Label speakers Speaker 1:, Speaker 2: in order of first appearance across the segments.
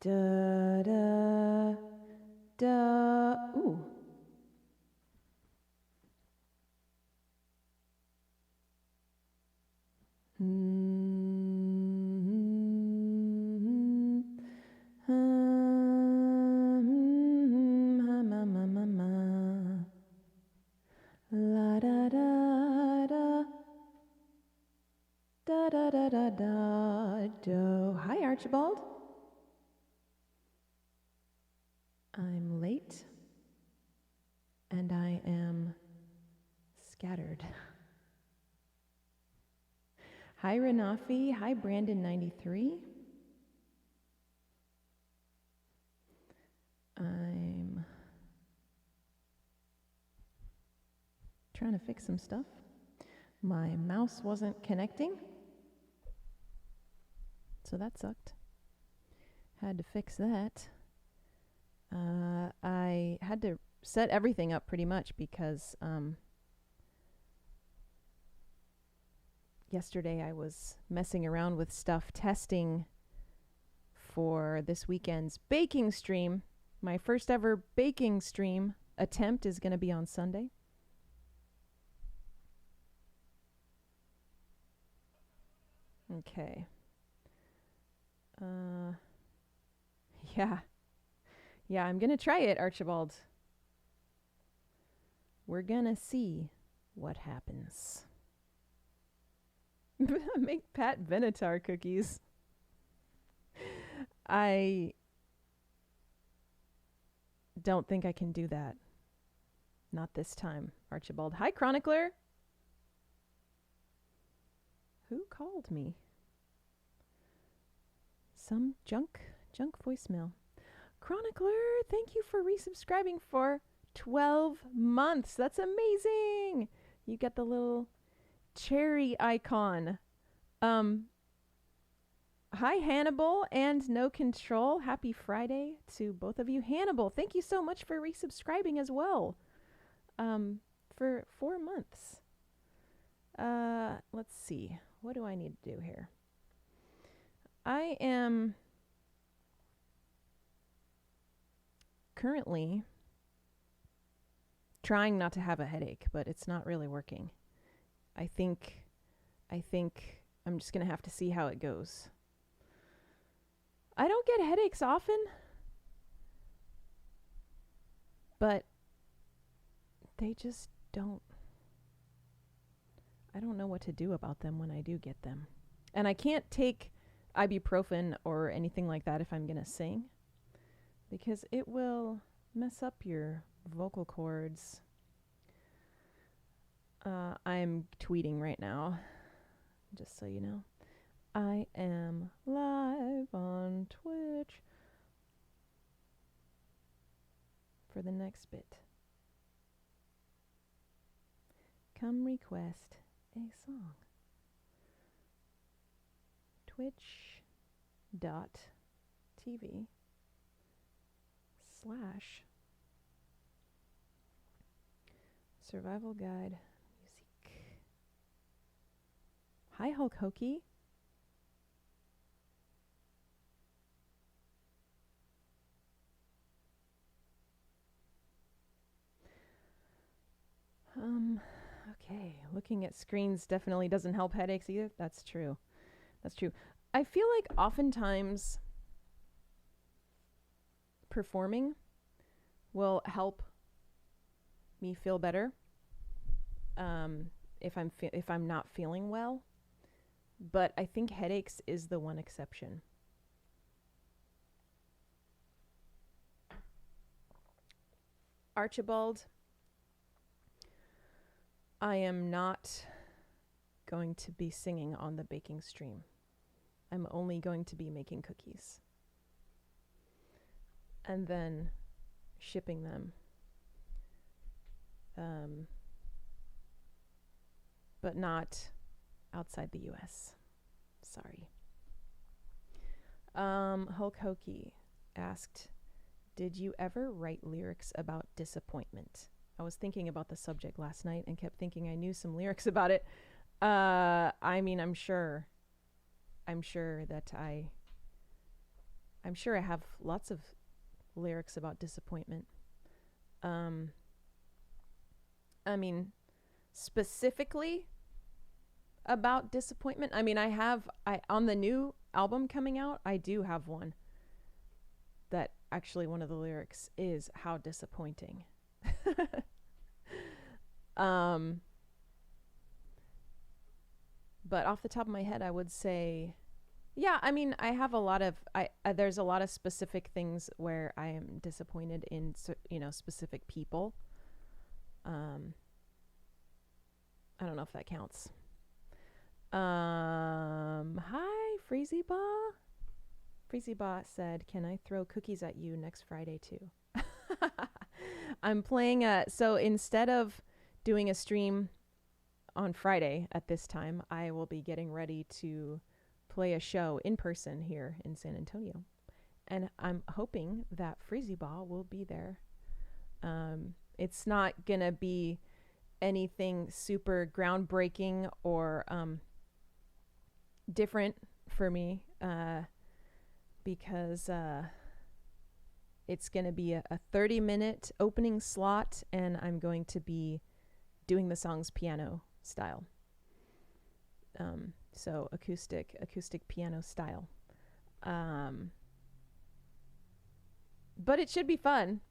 Speaker 1: Da da da. Ooh. La da da da da da da da da do. Hi, Archibald. I'm late and I am scattered. Hi, Renafi. Hi, Brandon93. I'm trying to fix some stuff. My mouse wasn't connecting, so that sucked. Had to fix that. I had to set everything up pretty much because yesterday I was messing around with stuff, testing for this weekend's baking stream. My first ever baking stream attempt is going to be on Sunday. Okay. Yeah. Yeah, I'm going to try it, Archibald. We're going to see what happens. Make Pat Benatar cookies. I don't think I can do that. Not this time, Archibald. Hi, Chronicler. Who called me? Some junk voicemail. Chronicler, thank you for resubscribing for 12 months. That's amazing. You get the little cherry icon. Hi, Hannibal and No Control. Happy Friday to both of you. Hannibal, thank you so much for resubscribing as well. For 4 months. Let's see. What do I need to do here? I am currently trying not to have a headache, but it's not really working. I think I'm just going to have to see how it goes. I don't get headaches often, but they just don't. I don't know what to do about them when I do get them. And I can't take ibuprofen or anything like that if I'm going to sing, because it will mess up your vocal cords. I'm tweeting right now, just so you know. I am live on Twitch for the next bit. Come request a song. twitch.tv/Survival Guide Music. Hi, Hulk Hokey. Okay, looking at screens definitely doesn't help headaches either. That's true. I feel like oftentimes performing will help me feel better if I'm not feeling well. But I think headaches is the one exception. Archibald, I am not going to be singing on the baking stream. I'm only going to be making cookies and then shipping them. But not outside the US. Sorry. Hulk Hokey asked, did you ever write lyrics about disappointment? I was thinking about the subject last night and kept thinking I knew some lyrics about it. I mean, I'm sure that I I'm sure I have lots of lyrics about disappointment. I mean, specifically about disappointment. I mean, I on the new album coming out, I do have one that actually one of the lyrics is how disappointing. But off the top of my head, I would say, yeah, I mean, I have a lot of, there's a lot of specific things where I am disappointed in, specific people. I don't know if that counts. Hi, Freezyba. Freezyba said, can I throw cookies at you next Friday too? I'm playing so instead of doing a stream on Friday at this time, I will be getting ready to play a show in person here in San Antonio. And I'm hoping that Freezyba will be there. It's not going to be anything super groundbreaking or different for me because it's going to be a 30-minute opening slot, and I'm going to be doing the songs piano style. So acoustic piano style. But it should be fun.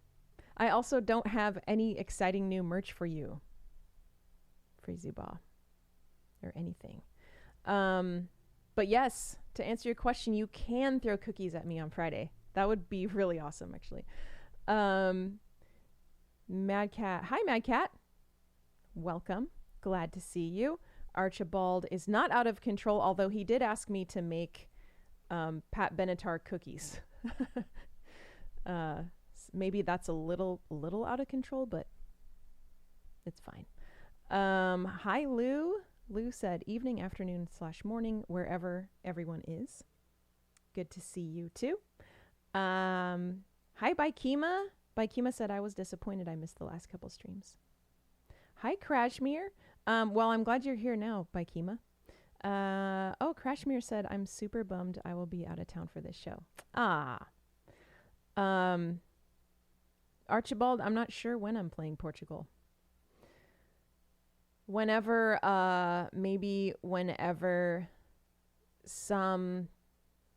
Speaker 1: I also don't have any exciting new merch for you, Freezyba, or anything. But yes, to answer your question, you can throw cookies at me on Friday. That would be really awesome, actually. Mad Cat. Hi, Mad Cat. Welcome. Glad to see you. Archibald is not out of control, although he did ask me to make Pat Benatar cookies. Maybe that's a little out of control, but it's fine. Hi, Lou. Lou said evening, afternoon / morning, wherever everyone is. Good to see you too. Hi, Bikema. Bikema said I was disappointed I missed the last couple streams. Hi, Crashmere. Well, I'm glad you're here now, Bikema. Crashmere said, I'm super bummed I will be out of town for this show. Archibald, I'm not sure when I'm playing Portugal. Maybe whenever some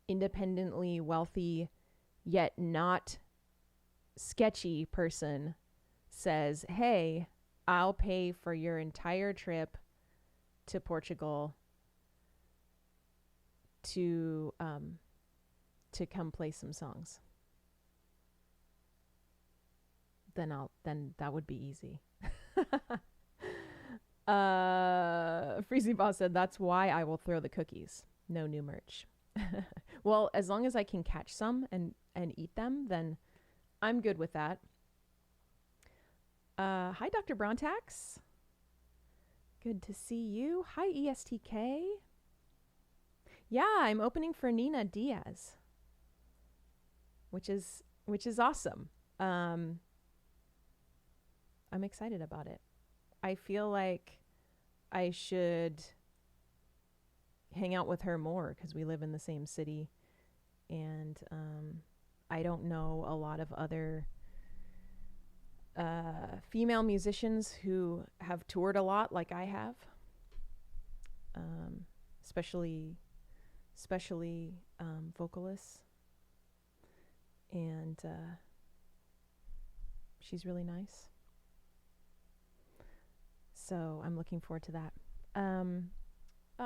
Speaker 1: independently wealthy yet not sketchy person says, hey, I'll pay for your entire trip to Portugal to come play some songs. Then that would be easy. Freezy Boss said that's why I will throw the cookies. No new merch. Well, as long as I can catch some and eat them, then I'm good with that. Hi, Dr. Brontax. Good to see you. Hi, ESTK. Yeah, I'm opening for Nina Diaz, which is awesome. I'm excited about it. I feel like I should hang out with her more because we live in the same city, and I don't know a lot of other female musicians who have toured a lot like I have, especially vocalists, and she's really nice. So I'm looking forward to that.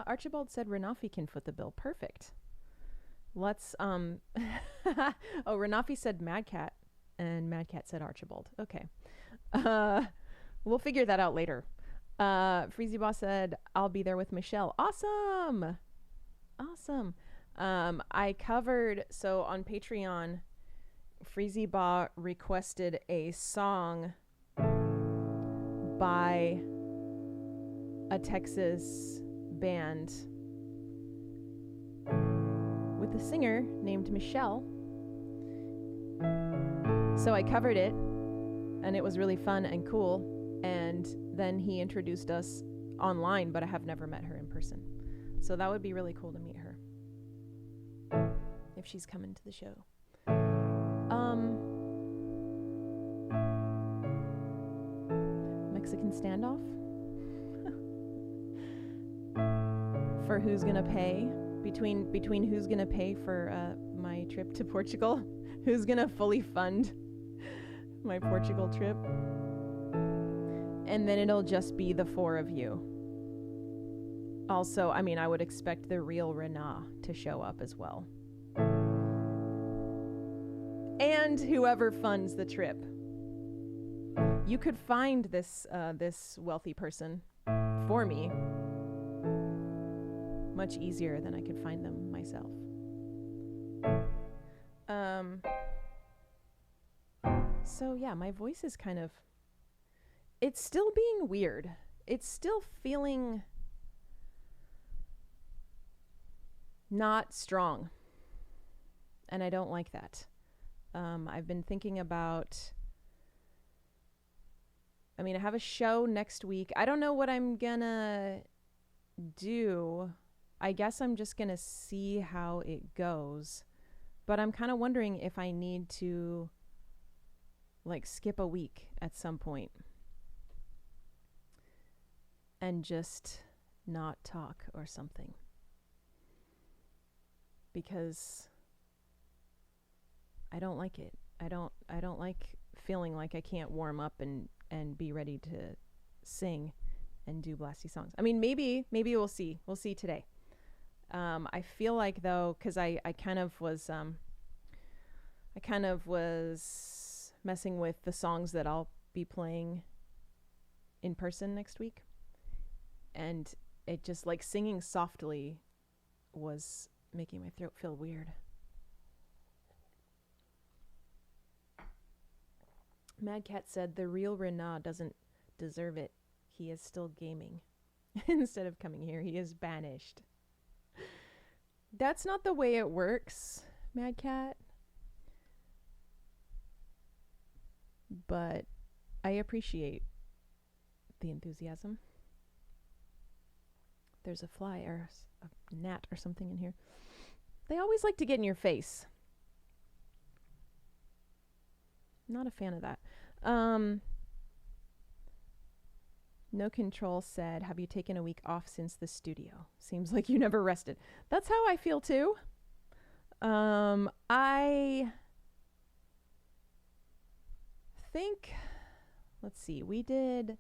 Speaker 1: Archibald said Renafi can foot the bill. Perfect. Let's Renafi said Mad Cat, and Mad Cat said Archibald. Okay. We'll figure that out later. Freezy Boss said I'll be there with Michelle. Awesome. I covered, so on Patreon, Freezy Ba requested a song by a Texas band with a singer named Michelle. So I covered it, and it was really fun and cool. And then he introduced us online, but I have never met her in person. So that would be really cool to meet her if she's coming to the show. standoff for who's gonna pay between who's gonna pay for my trip to Portugal, who's gonna fully fund my Portugal trip, and then it'll just be the four of you. Also, I mean, I would expect the real Renaa to show up as well, and whoever funds the trip. You could find this wealthy person for me much easier than I could find them myself. So yeah, my voice is kind of, it's still being weird. It's still feeling not strong. And I don't like that. I've been thinking about, I mean, I have a show next week. I don't know what I'm gonna do. I guess I'm just gonna see how it goes. But I'm kind of wondering if I need to like skip a week at some point and just not talk or something. Because I don't like it. I don't like feeling like I can't warm up and be ready to sing and do blasty songs. I mean, maybe we'll see. We'll see today. I feel like though, cause I kind of was messing with the songs that I'll be playing in person next week. And it just like singing softly was making my throat feel weird. Mad Cat said the real Renaa doesn't deserve it. He is still gaming. Instead of coming here, he is banished. That's not the way it works, Mad Cat. But I appreciate the enthusiasm. There's a fly or a gnat or something in here. They always like to get in your face. Not a fan of that. No Control said, have you taken a week off since the studio? Seems like you never rested. That's how I feel too. I think, let's see, we did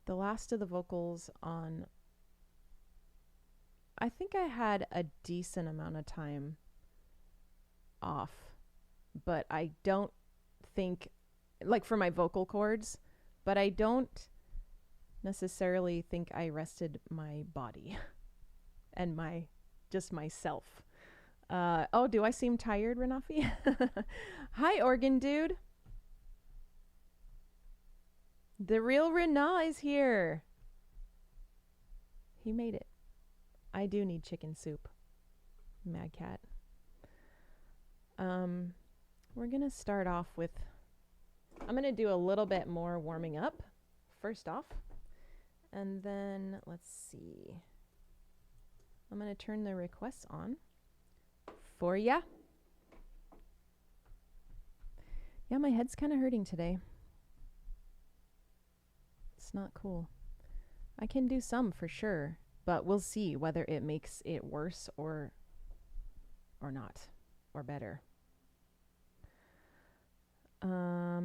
Speaker 1: the last of the vocals on, I think I had a decent amount of time off, but I don't think, like for my vocal cords, but I don't necessarily think I rested my body and just myself. Oh, do I seem tired, Renafi? Hi, organ dude. The real Renaa is here. He made it. I do need chicken soup. Mad Cat. We're gonna start off with, I'm gonna do a little bit more warming up first off, and then let's see. I'm gonna turn the requests on for ya. Yeah, my head's kind of hurting today. It's not cool. I can do some for sure, but we'll see whether it makes it worse or not, or better. Okay.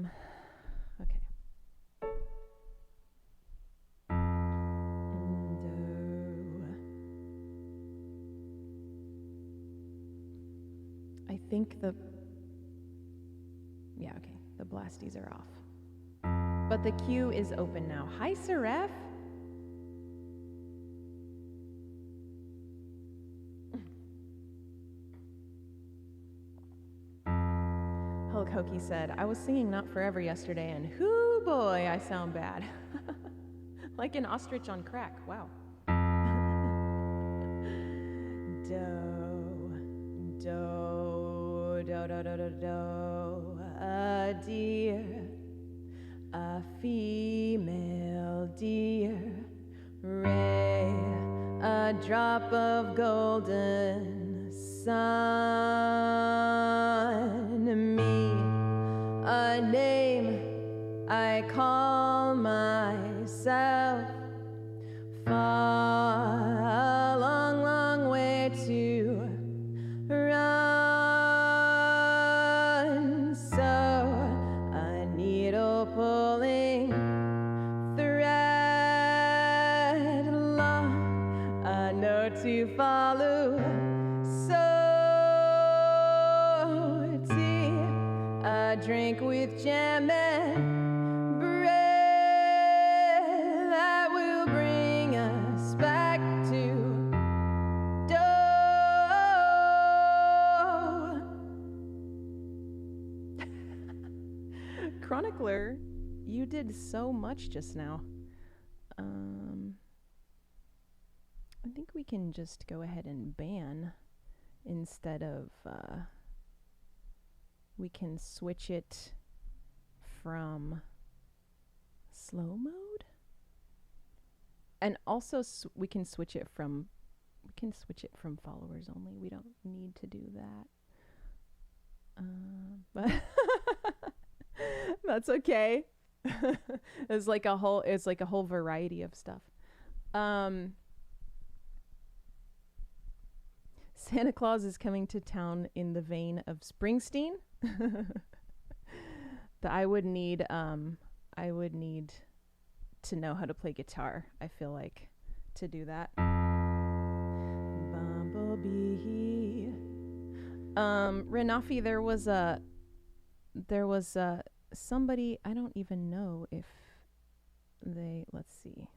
Speaker 1: I think the blasties are off. But the queue is open now. Hi, Seraph. Hulk Hokey said, I was singing Not Forever yesterday, and hoo boy, I sound bad. Like an ostrich on crack. Wow. Do, do, do, do, do, do, do. A deer, a female deer, ray, a drop of golden sun, me, a name I call my drink with jam and bread that will bring us back to dough. Chronicler, you did so much just now. I think we can just go ahead and ban instead of, we can switch it from slow mode. And also we can switch it from followers only. We don't need to do that. But that's okay. It's like a whole variety of stuff. Santa Claus is coming to town in the vein of Springsteen. I would need to know how to play guitar, I feel like, to do that. Bumblebee. Renafi, there was somebody, I don't even know if let's see.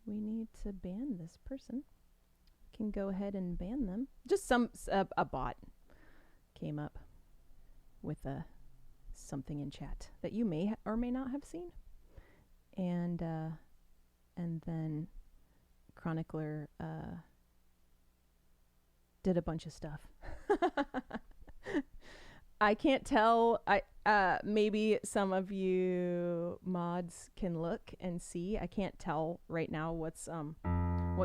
Speaker 1: We need to ban this person. Can go ahead and ban them. Just a bot came up with something in chat that you may or may not have seen, and then Chronicler did a bunch of stuff. I can't tell. Maybe some of you mods can look and see. I can't tell right now what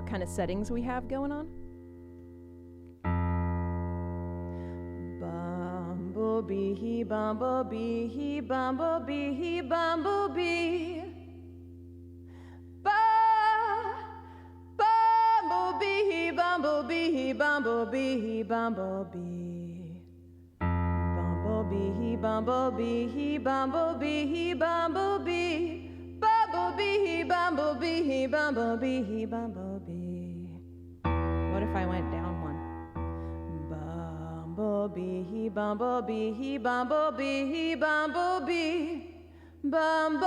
Speaker 1: kind of settings we have going on. Bumblebee, bumblebee, bumblebee, bumblebee. Bumblebee, bumblebee, bumblebee, bumblebee. Bumblebee, bumblebee, bumblebee, bumblebee. Bumblebee, bumblebee, bumblebee, bumblebee. What if I went down one? Bumblebee, bumblebee, bumblebee, bumblebee. Bumblebee.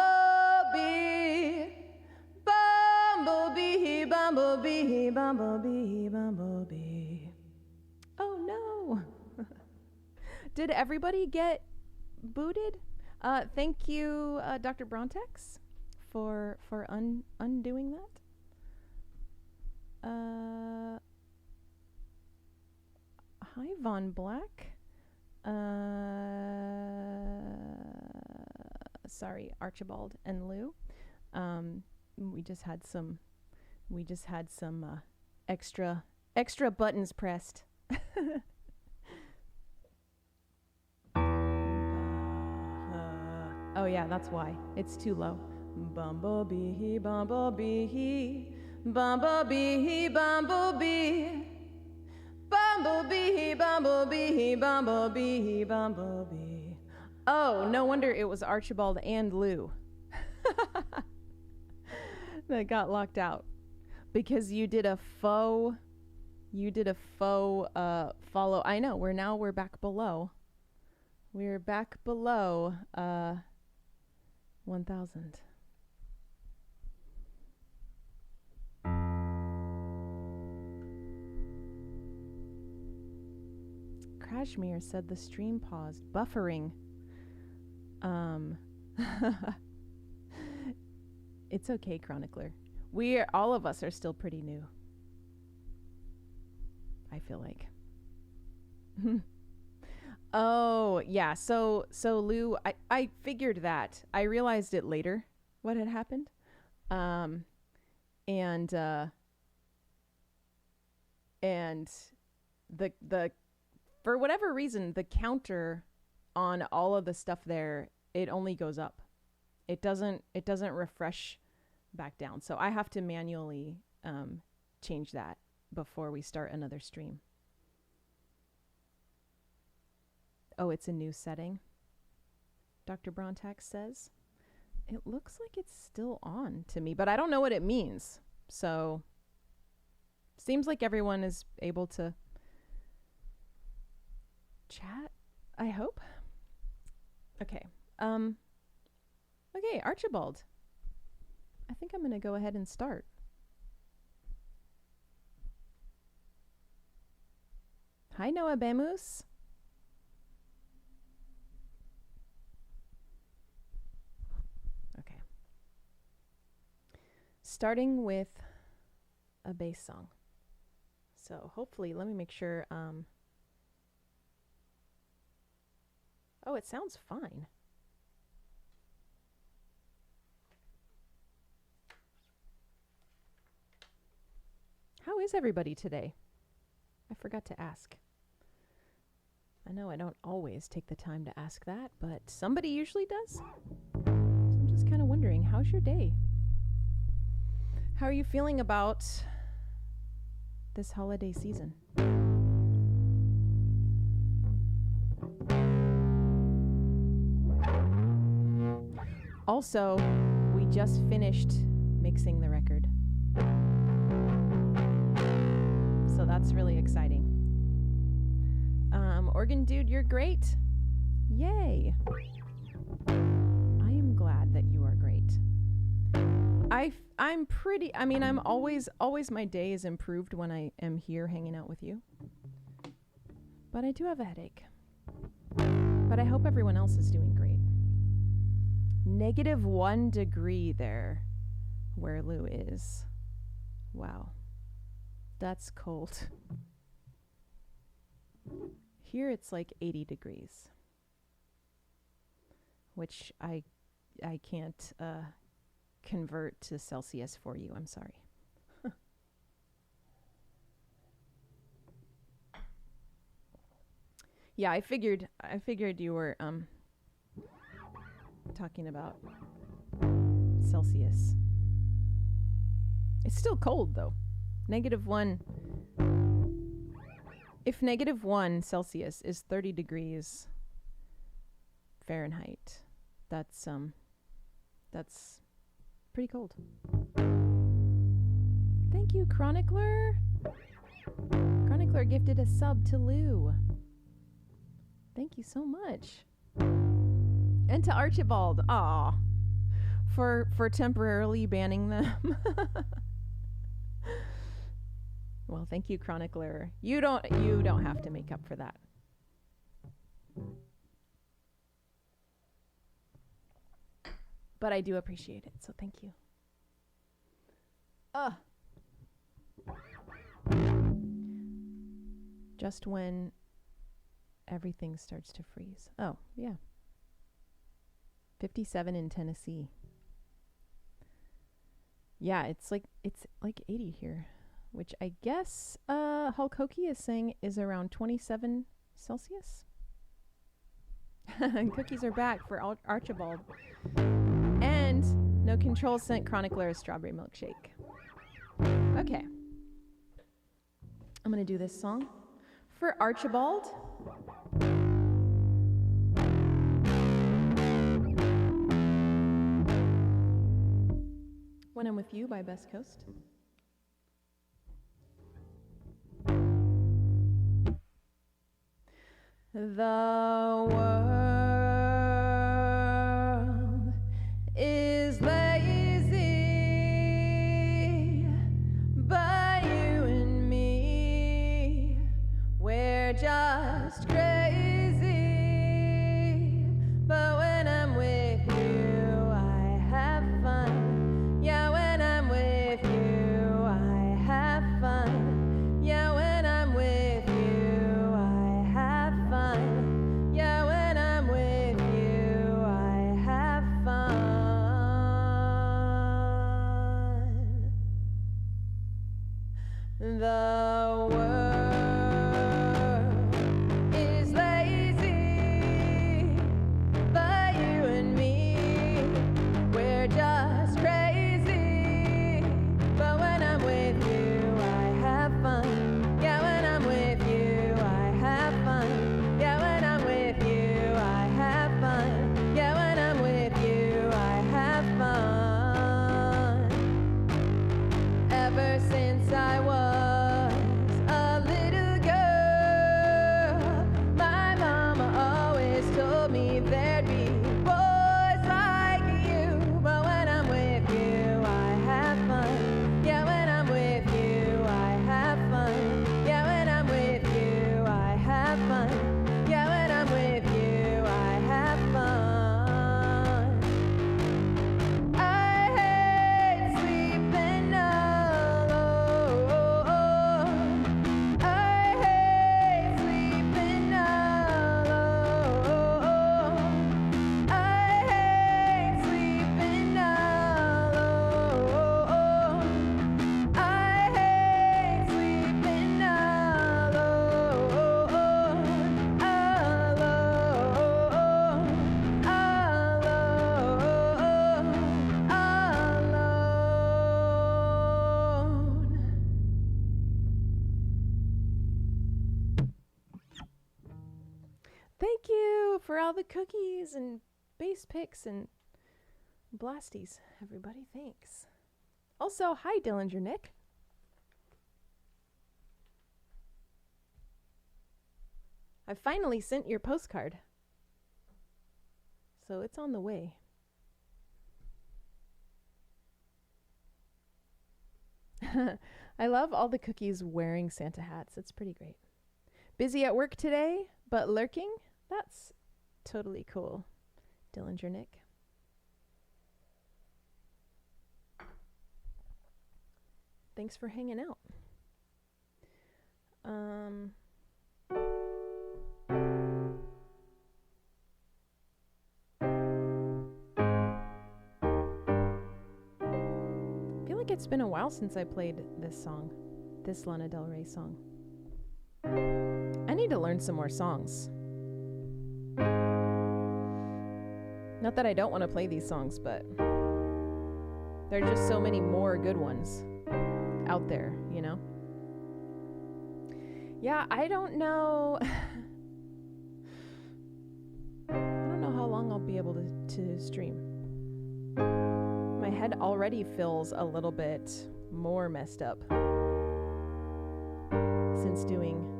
Speaker 1: Bumblebee, bumblebee, bumblebee, bumblebee. Oh no. Did everybody get booted? Thank you, Dr. Brontex, for undoing that. Hi, Von Black. Sorry, Archibald and Lou. We just had some extra buttons pressed. Oh yeah, that's why. It's too low. Bumblebee, bumblebee, bumblebee, bumblebee. Bumblebee, bumblebee, bumblebee, bumblebee. Oh, no wonder it was Archibald and Lou that got locked out. Because you did a faux follow. I know, we're back below. We're back below 1,000. Crashmere said the stream paused. Buffering. It's okay, Chronicler. All of us are still pretty new, I feel like. Oh, yeah. So Lou, I figured that. I realized it later what had happened. And the for whatever reason, the counter on all of the stuff there, it only goes up. It doesn't refresh back down. So I have to manually change that before we start another stream. Oh, it's a new setting, Dr. Brontax says. It looks like it's still on to me, but I don't know what it means. So seems like everyone is able to chat, I hope. Okay. Okay, Archibald. I think I'm going to go ahead and start. Hi, Noah Bemus. Okay. Starting with a bass song. So hopefully, let me make sure. Oh, it sounds fine. How is everybody today? I forgot to ask. I know I don't always take the time to ask that, but somebody usually does. So I'm just kind of wondering, how's your day? How are you feeling about this holiday season? Also, we just finished mixing the record. So that's really exciting. Organ Dude, you're great. Yay. I am glad that you are great. I'm always my day is improved when I am here hanging out with you. But I do have a headache. But I hope everyone else is doing great. -1 degree there where Lou is. Wow. That's cold. Here it's like 80 degrees, which I can't convert to Celsius for you. I'm sorry. Yeah, I figured you were talking about Celsius. It's still cold though. -1. If -1 Celsius is 30 degrees Fahrenheit, that's pretty cold. Thank you, Chronicler. Chronicler gifted a sub to Lou. Thank you so much. And to Archibald. Aw. For temporarily banning them. Well, thank you, Chronicler. You don't have to make up for that. But I do appreciate it, so thank you. Just when everything starts to freeze. Oh, yeah. 57 in Tennessee. Yeah, it's like 80 here. Which I guess Hulk Hokie is saying is around 27 Celsius. Cookies are back for Archibald. And No Control sent Chronicler a strawberry milkshake. Okay. I'm going to do this song for Archibald. When I'm With You by Best Coast. The world is lazy, but you and me, we're just crazy. But when I'm with you, I have fun. Yeah, when I'm with you, I have fun. Yeah, when I'm with you, I have fun. Yeah, when I'm with you, I have fun. The world is like Thank you for all the cookies and base picks and blasties, everybody. Thanks. Also, hi, Dillinger Nick. I finally sent your postcard. So it's on the way. I love all the cookies wearing Santa hats. It's pretty great. Busy at work today, but lurking? That's totally cool. Dillinger Nick. Thanks for hanging out. I feel like it's been a while since I played this song, this Lana Del Rey song. I need to learn some more songs. Not that I don't want to play these songs, but there are just so many more good ones out there, you know? Yeah, I don't know. I don't know how long I'll be able to stream. My head already feels a little bit more messed up since doing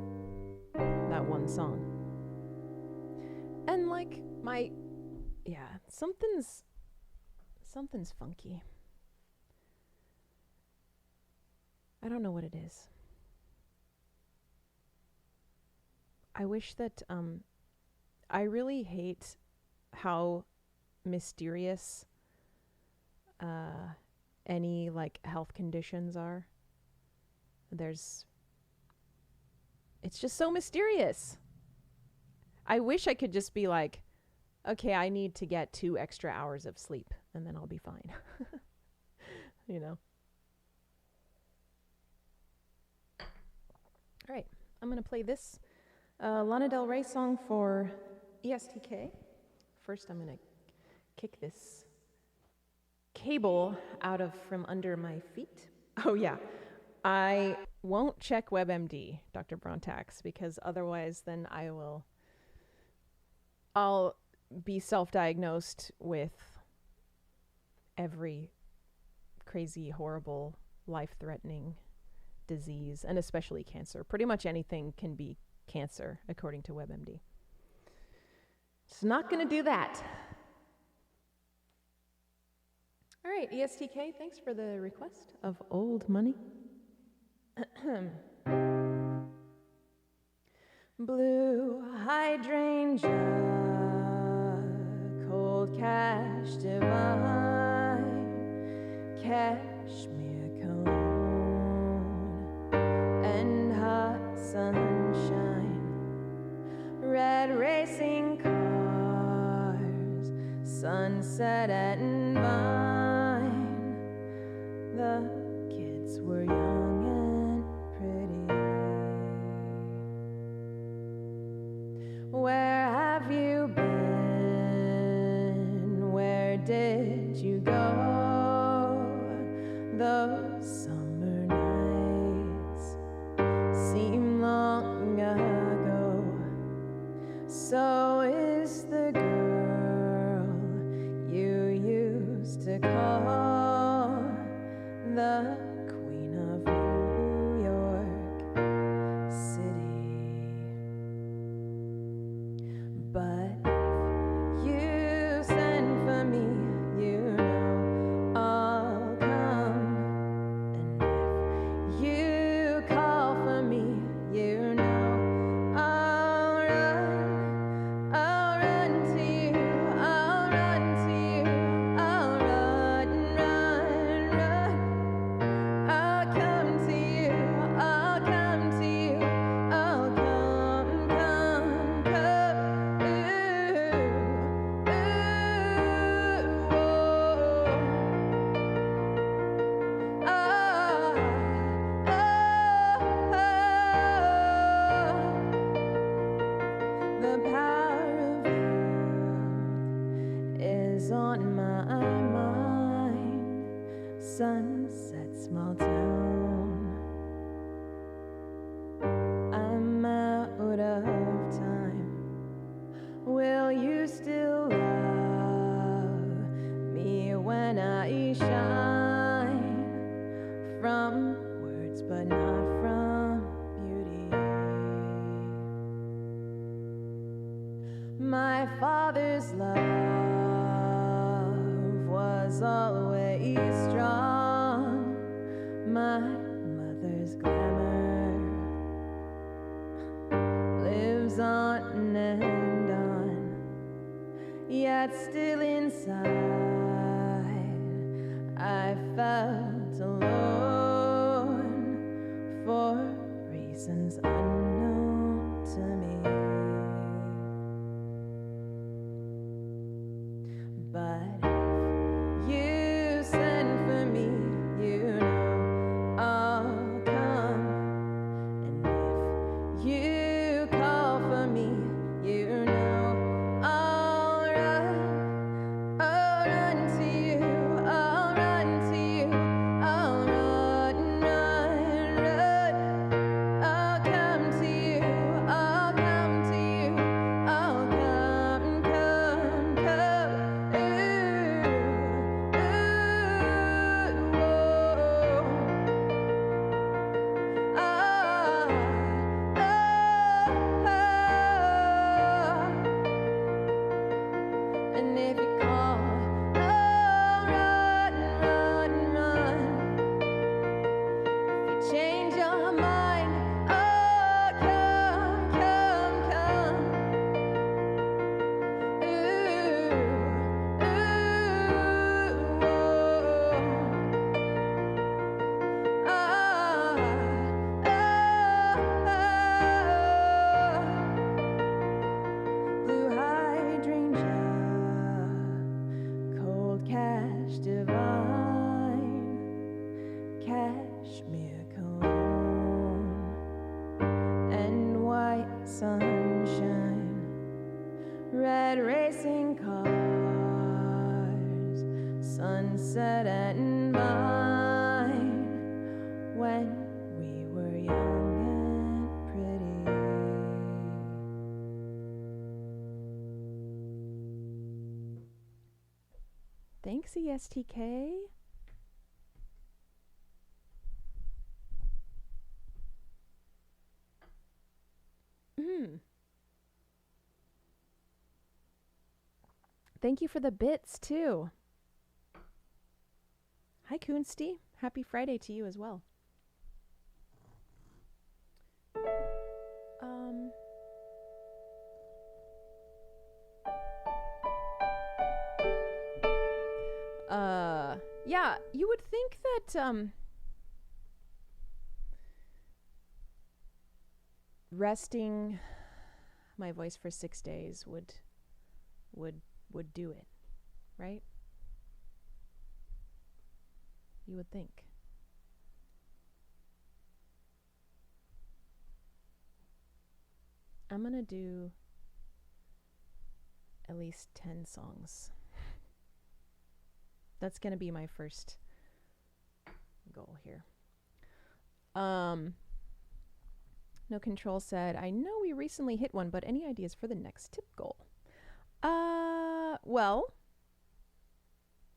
Speaker 1: that one song. And like something's funky. I don't know what it is. I wish that I really hate how mysterious any like health conditions are. It's just so mysterious. I wish I could just be like, okay, I need to get 2 extra hours of sleep and then I'll be fine. You know? All right, I'm going to play this Lana Del Rey song for ESTK. First, I'm going to kick this cable out from under my feet. Oh, yeah. I won't check WebMD, Dr. Brontax, because otherwise then I'll be self-diagnosed with every crazy, horrible, life-threatening disease, and especially cancer. Pretty much anything can be cancer, according to WebMD. It's not going to do that. All right, ESTK, thanks for the request of Old Money. Blue hydrangea, cold cash divine, cashmere cologne, and hot sunshine, red racing cars, sunset at Vine. The kids were young and pretty. Where have you been? Where did you go? Those summer nights seem long ago. So is the girl you used to My father's love was always strong. My mother's glamour lives on and on. Yet still inside I felt alone for reasons unknown to me. But if you send for me, you know I'll come. And if you call for me, you know I'll run to you, I'll run to you, I'll run, run, run. I'll come to you, I'll come to you, I'll come, come, come. Ooh, ooh, whoa. Ah, and if you call, I'll run, run, run. If you change your mind, oh, come, come, come. Ooh, whoa. Ah, blue hydrangea, cold cash divine, cashmere cologne, and white sunshine, red racing cars, sunset and vine, when we were young and pretty. Thanks, ESTK. Thank you for the bits, too. Hi, Kunsty. Happy Friday to you as well. Yeah, you would think that, resting my voice for 6 days would do it, right? You would think. I'm gonna do at least 10 songs. That's gonna be my first goal here. No Control said, I know we recently hit one, but any ideas for the next tip goal? Well,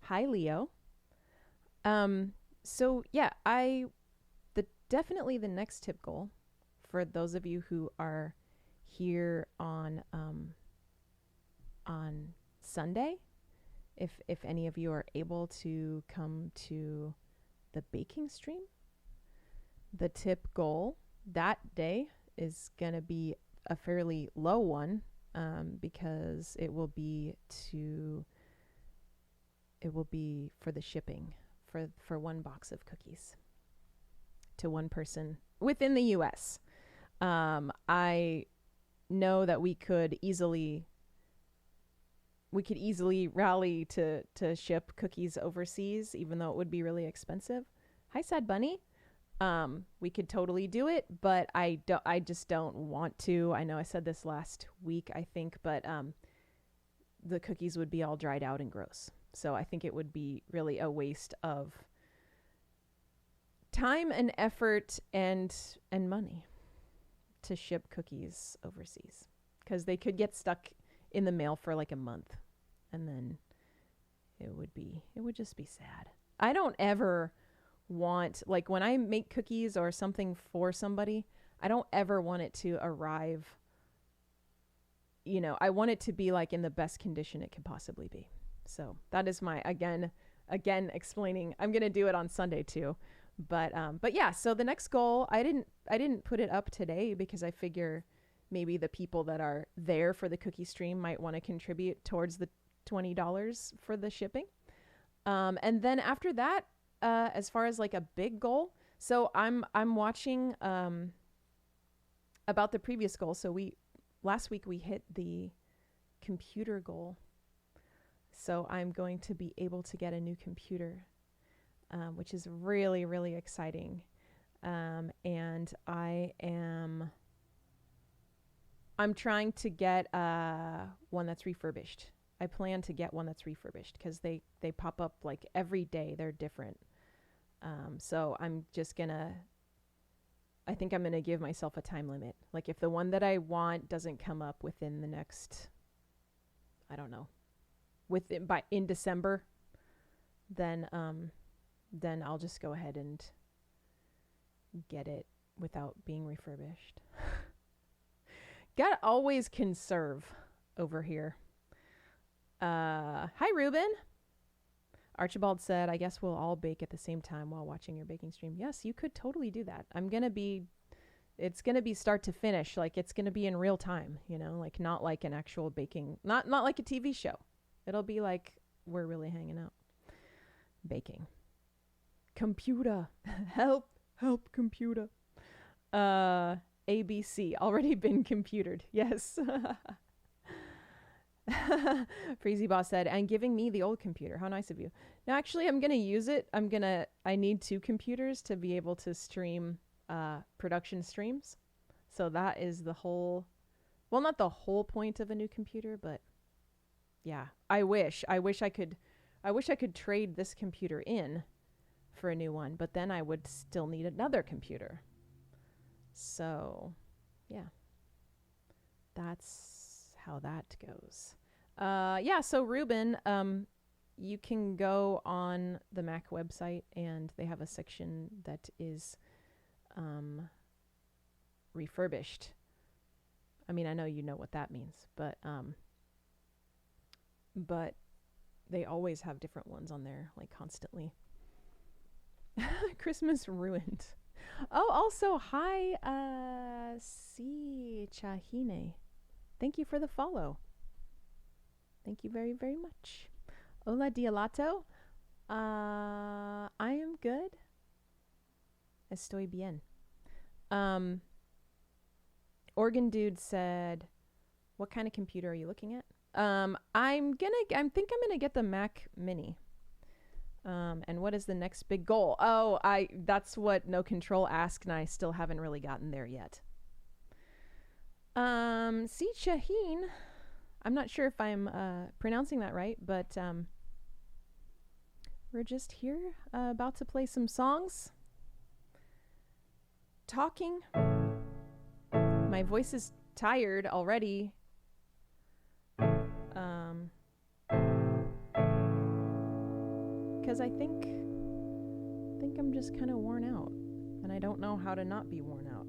Speaker 1: hi Leo. So yeah, definitely the next tip goal for those of you who are here on Sunday, if any of you are able to come to the baking stream, the tip goal that day is going to be a fairly low one, because it will be for the shipping for one box of cookies to one person within the US. I know that we could easily rally to ship cookies overseas, even though it would be really expensive. Hi, Sad Bunny. We could totally do it, but I just don't want to. I know I said this last week, I think, but the cookies would be all dried out and gross. So I think it would be really a waste of time and effort and money to ship cookies overseas, because they could get stuck in the mail for like a month, and then it would just be sad. I don't ever want, like, when I make cookies or something for somebody, I don't ever want it to arrive I want it to be like in the best condition it can possibly be. So that is my, again, explaining. I'm going to do it on Sunday too. But yeah, so the next goal, I didn't put it up today because I figure maybe the people that are there for the cookie stream might want to contribute towards the $20 for the shipping. And then after that, as far as like a big goal, so I'm watching about the previous goal. So last week we hit the computer goal. So I'm going to be able to get a new computer, which is really, really exciting. And I'm trying to get one that's refurbished. I plan to get one that's refurbished because they pop up like every day. They're different. So I think I'm going to give myself a time limit. Like if the one that I want doesn't come up within the next, I don't know, in December, then I'll just go ahead and get it without being refurbished. Gotta always conserve over here. Hi, Ruben. Archibald said, I guess we'll all bake at the same time while watching your baking stream. Yes, you could totally do that. It's going to be start to finish. Like it's going to be in real time, like not like an actual baking, not like a TV show. It'll be like we're really hanging out. Baking. Computer. Help, computer. ABC, already been computered. Yes. Freezy Boss said, and giving me the old computer. How nice of you. Now, actually, I'm going to use it. I need 2 computers to be able to stream production streams. So that is the whole, well, not the whole point of a new computer, but yeah, I wish I could trade this computer in for a new one, but then I would still need another computer. So, yeah, that's how that goes. Yeah, so Ruben, you can go on the Mac website and they have a section that is refurbished. I mean, I know you know what that means, but they always have different ones on there, like constantly. Christmas ruined. Oh, also, hi, C. Chahine. Thank you for the follow. Thank you very, very much. Hola, Dialato. I am good. Estoy bien. Organ Dude said, what kind of computer are you looking at? I think I'm gonna get the Mac Mini. And what is the next big goal? Oh, that's what No Control asked, and I still haven't really gotten there yet. Si Shaheen, I'm not sure if I'm pronouncing that right, but we're just here about to play some songs, talking. My voice is tired already. Because I think I'm just kind of worn out, and I don't know how to not be worn out.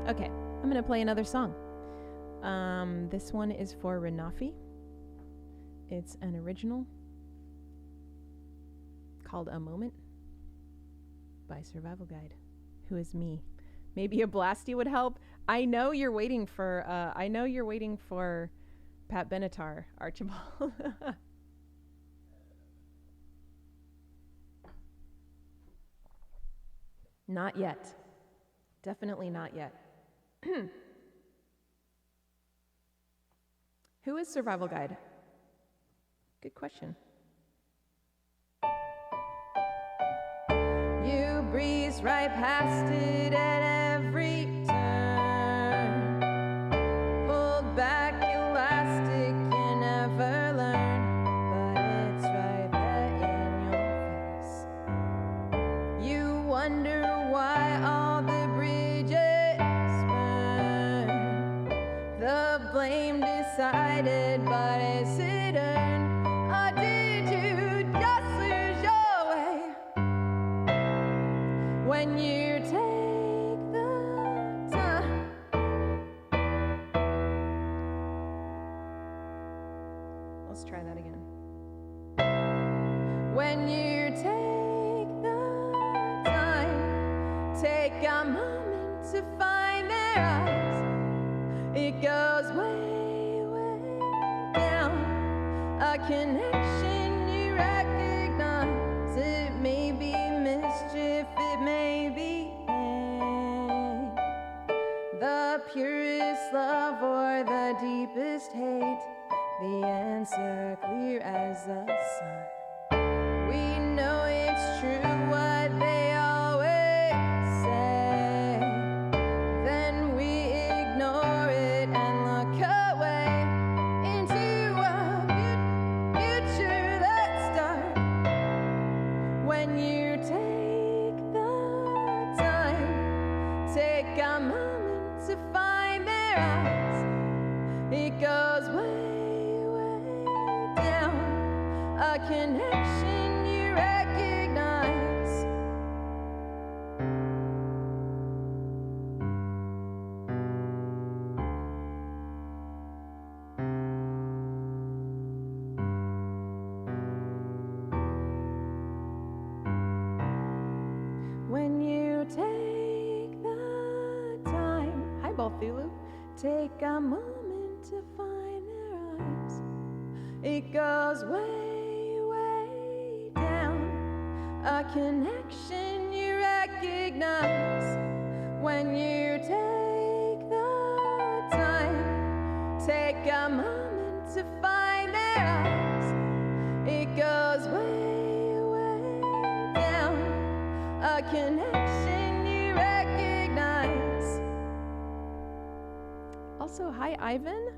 Speaker 1: Okay, I'm gonna play another song. This one is for Renafi. It's an original called A Moment by Survival Guide, who is me. Maybe a Blasty would help. I know you're waiting for Pat Benatar, Archibald. Not yet. Definitely not yet. Who is Survival Guide? Good question. You breeze right past it at every turn. Pulled back elastic, you never learn. But it's right there in your face. You wonder why all the bridges burn. The blame decided, but is it earned? Or did you just lose your way? When you take the When you take the time, take a moment to find their eyes. It goes way, way down. A connection you recognize. It may be mischief, it may be pain. The purest love or the deepest hate. The answer clear as the sun. We know it's true what they always say. Then we ignore it and look away into a future that's dark. When you take the time, take a moment to find their eyes. It goes way a connection you recognize. When you take the time, hi Balthulu, take a moment to find their eyes. It goes way a connection you recognize. When you take the time, take a moment to find their eyes. It goes way, way down. A connection you recognize. Also, hi Ivan.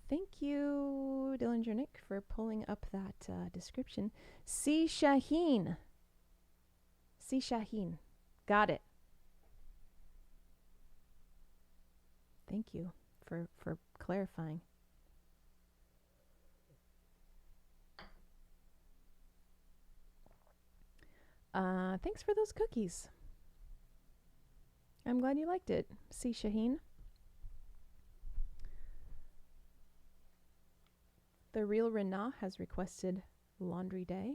Speaker 1: Thank you, Dillinger Nick, for pulling up that description. C. Shaheen. C. Shaheen. Got it. Thank you for clarifying. Thanks for those cookies. I'm glad you liked it, C. Shaheen. The Real Renah has requested Laundry Day.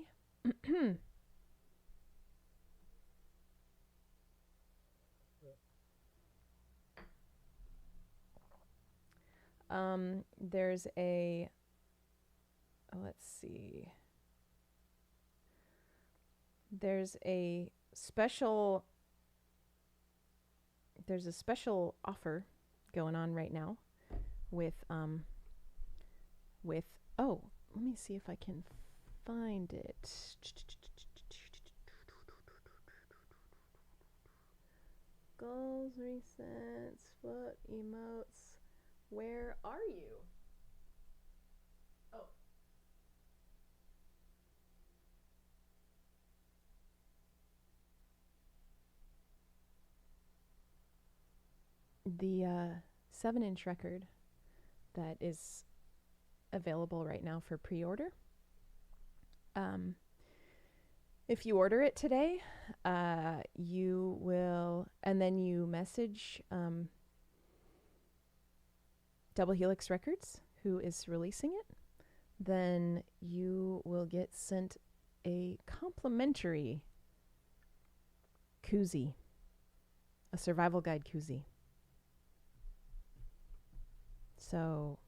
Speaker 1: There's a, let's see. There's a special offer going on right now with oh, let me see if I can find it. Goals, resets, foot, emotes. Where are you? Oh. The 7-inch record that is available right now for pre-order. If you order it today, you will, and then you message Double Helix Records, who is releasing it, then you will get sent a complimentary koozie, a survival guide koozie. So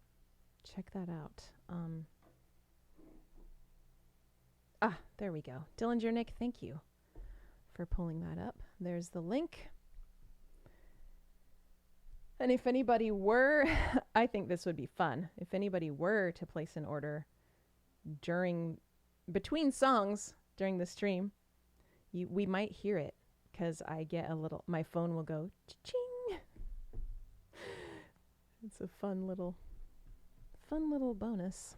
Speaker 1: check that out. There we go. Dillinger Nick, thank you for pulling that up. There's the link. And if anybody were, I think this would be fun. If anybody were to place an order between songs during the stream, we might hear it because I get my phone will go cha-ching. It's a fun little bonus.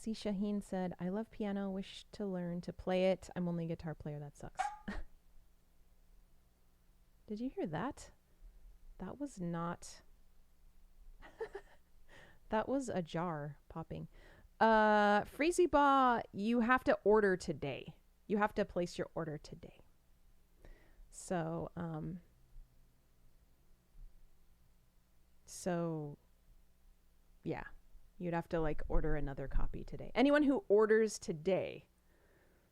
Speaker 1: C. Shaheen said, I love piano, wish to learn to play it. I'm only a guitar player, that sucks. Did you hear that? That was not... that was a jar popping. Freezy Ba, you have to order today. You have to place your order today. So, yeah. You'd have to like order another copy today. Anyone who orders today.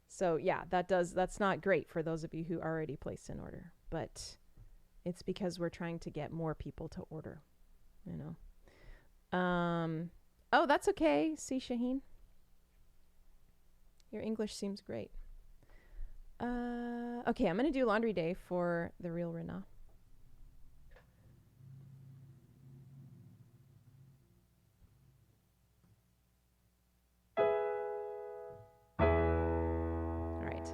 Speaker 1: So yeah, that's not great for those of you who already placed an order, but it's because we're trying to get more people to order, you know. Oh, that's okay. See, Shaheen. Your English seems great. Okay, I'm going to do laundry day for the real Rena. All right.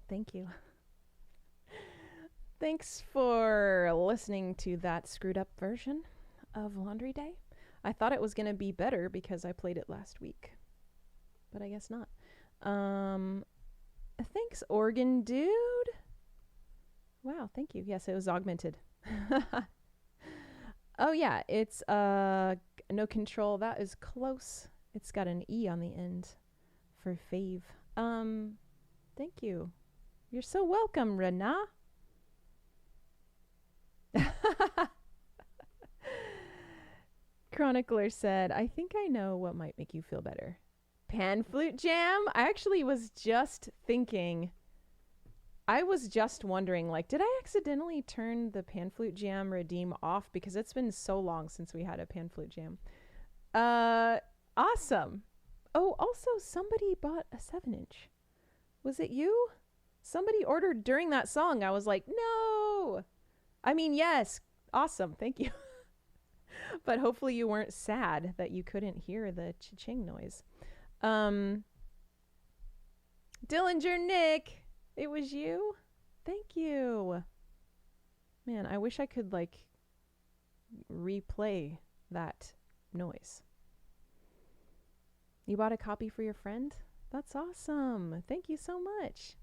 Speaker 1: Thank you. Thanks for listening to that screwed up version of Laundry Day. I thought it was going to be better because I played it last week, but I guess not. Thanks, Organ Dude. Wow, thank you. Yes, it was augmented. Oh yeah, it's No Control. That is close. It's got an E on the end for fave. Thank you. You're so welcome, Rena. Chronicler said, I think I know what might make you feel better. Pan flute jam? I actually was just thinking, I was just wondering, like, did I accidentally turn the pan flute jam redeem off? Because it's been so long since we had a pan flute jam. Awesome. Oh, also somebody bought a 7-inch. Was it you? Somebody ordered during that song. I was like, no. I mean, yes. Awesome. Thank you. But hopefully you weren't sad that you couldn't hear the cha-ching noise. Dillinger Nick, it was you? Thank you. Man, I wish I could, like, replay that noise. You bought a copy for your friend? That's awesome. Thank you so much.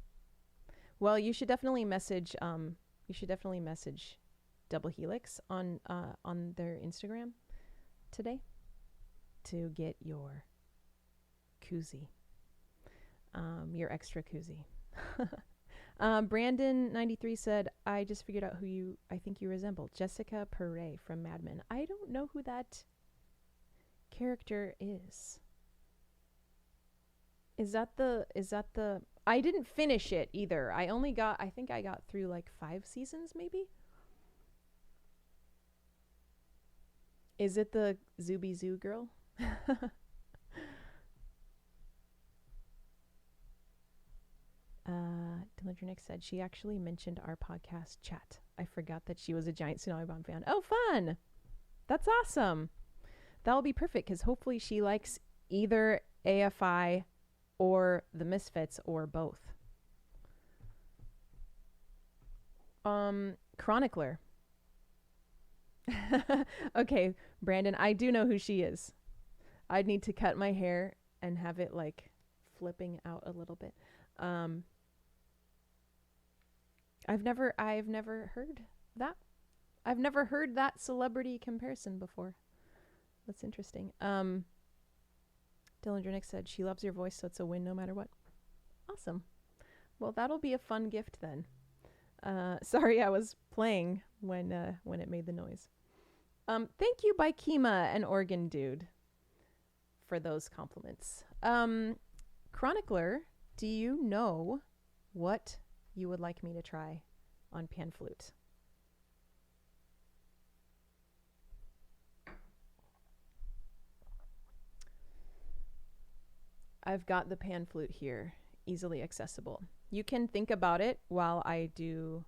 Speaker 1: Well, you should definitely message Double Helix on their Instagram today to get your koozie, your extra koozie. Brandon93 said, I just figured out who I think you resemble. Jessica Perret from Mad Men. I don't know who that character is. Is that the I didn't finish it either. I think I got through like 5 seasons maybe. Is it the Zooby Zoo girl? Dillinger Nick said she actually mentioned our podcast chat. I forgot that she was a giant Tsunami Bomb fan. Oh, fun! That's awesome. That'll be perfect because hopefully she likes either AFI or the Misfits or both. Chronicler. Okay, Brandon, I do know who she is. I'd need to cut my hair and have it like flipping out a little bit. I've never heard that. I've never heard that celebrity comparison before. That's interesting. Dillinger Nick said she loves your voice, so it's a win no matter what. Awesome. Well, that'll be a fun gift then. Sorry, I was playing when it made the noise. Thank you, Bikema and Organ Dude, for those compliments. Chronicler, do you know what you would like me to try on pan flute? I've got the pan flute here, easily accessible. You can think about it while I do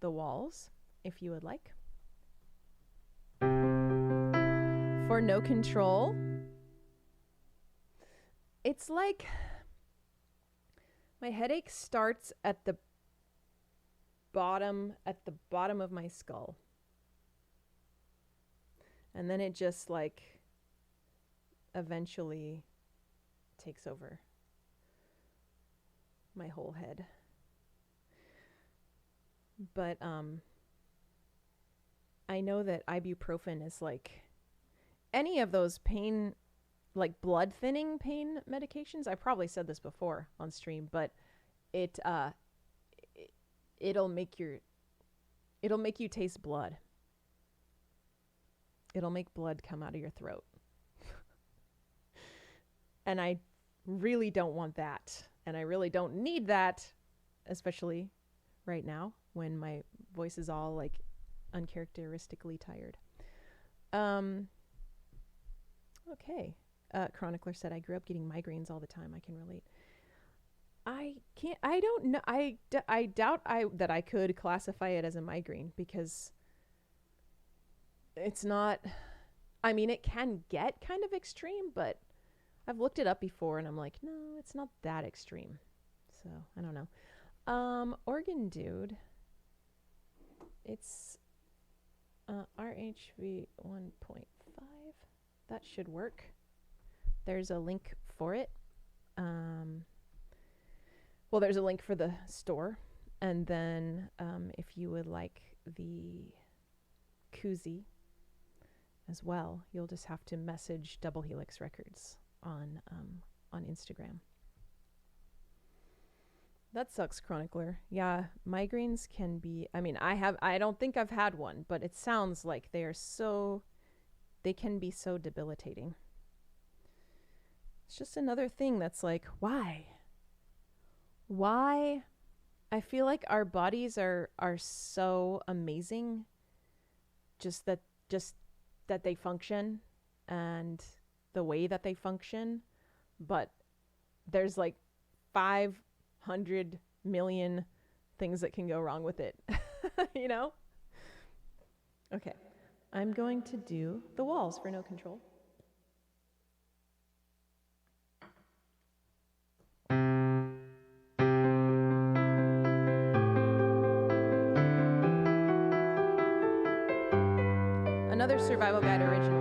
Speaker 1: the walls, if you would like. For no control, it's like my headache starts at the bottom of my skull. And then it just like eventually takes over my whole head. But I know that ibuprofen is like any of those pain, like blood thinning pain medications. I probably said this before on stream, but it'll make you taste blood. It'll make blood come out of your throat. And I really don't want that. And I really don't need that, especially right now when my voice is all like uncharacteristically tired. Okay. Chronicler said, I grew up getting migraines all the time. I can relate. I don't know. I doubt that I could classify it as a migraine because it's not, I mean, it can get kind of extreme, but I've looked it up before and I'm like, no, it's not that extreme. So I don't know. Organ Dude. It's RHV 1.5. That should work. There's a link for it. Well, there's a link for the store. And then if you would like the koozie as well, you'll just have to message Double Helix Records on Instagram. That sucks, Chronicler. Yeah, migraines can be, I mean, I don't think I've had one, but it sounds like they are so they can be so debilitating. It's just another thing that's like, why? Why? I feel like our bodies are so amazing, just that they function and the way that they function, but there's like 500 million things that can go wrong with it. You know? Okay. I'm going to do the walls for no control. Another Survival Guide original.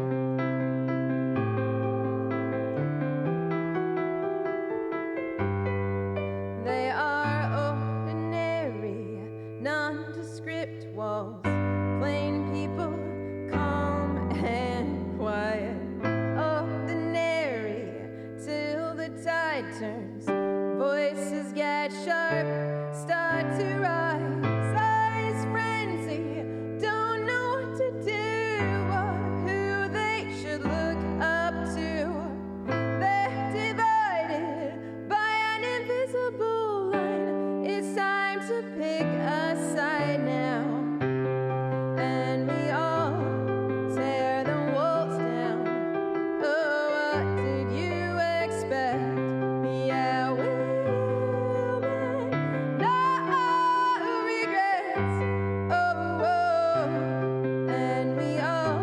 Speaker 1: They are ordinary, nondescript walls. Plain people, calm and quiet. Ordinary, till the tide turns. Voices get sharp, start to rise. Eyes frenzy, don't know what to do or who they should look up to. They're divided by an invisible line. It's time to pick a side now. And we all tear the walls down. Oh, what did you expect? Yeah, we'll make no regrets. Oh, oh, and we all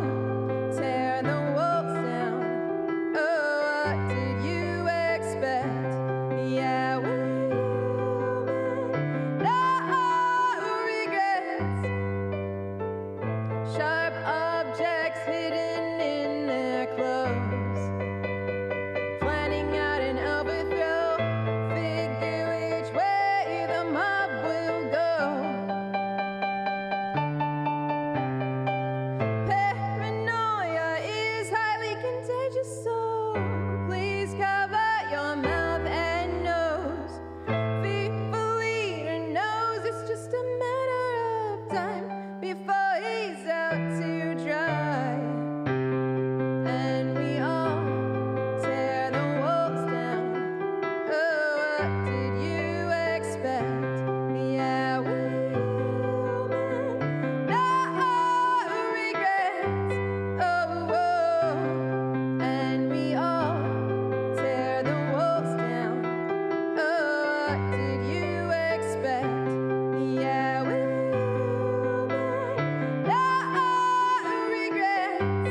Speaker 1: tear the walls down. Oh, what did you expect? Yeah, we'll make no regrets. Sharp objects hidden in their clothes, planning out an overthrow, figure which way the mob will go. Paranoia is highly contagious, so please cover your mouth and nose. Fearful leader knows it's just a matter of time before he's out to dry. And we all tear the walls down. Oh, what did you expect? Yeah, we'll make no regrets. Oh, oh, and we all tear the walls down. Oh, what did you expect? Yeah, we'll make no regrets.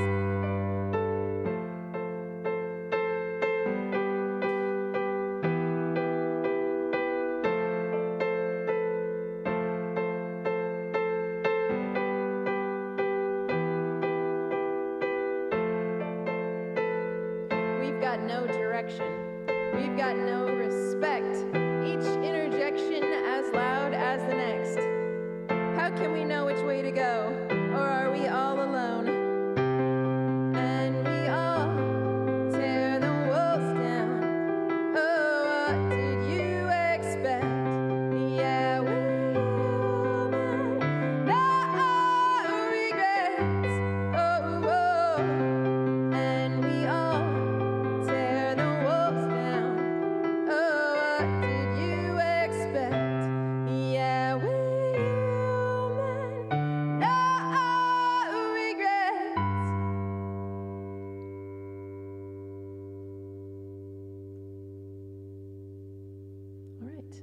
Speaker 1: We've got no direction. We've got no respect. Each interjection as loud as the next. How can we know which way to go? Or are we all alone? And we all tear the walls down. Oh, what did you expect? Yeah, we'll make no regrets. Oh, oh, and we all tear the walls down. Oh, what did you expect? Yeah, we'll make no regrets. All right.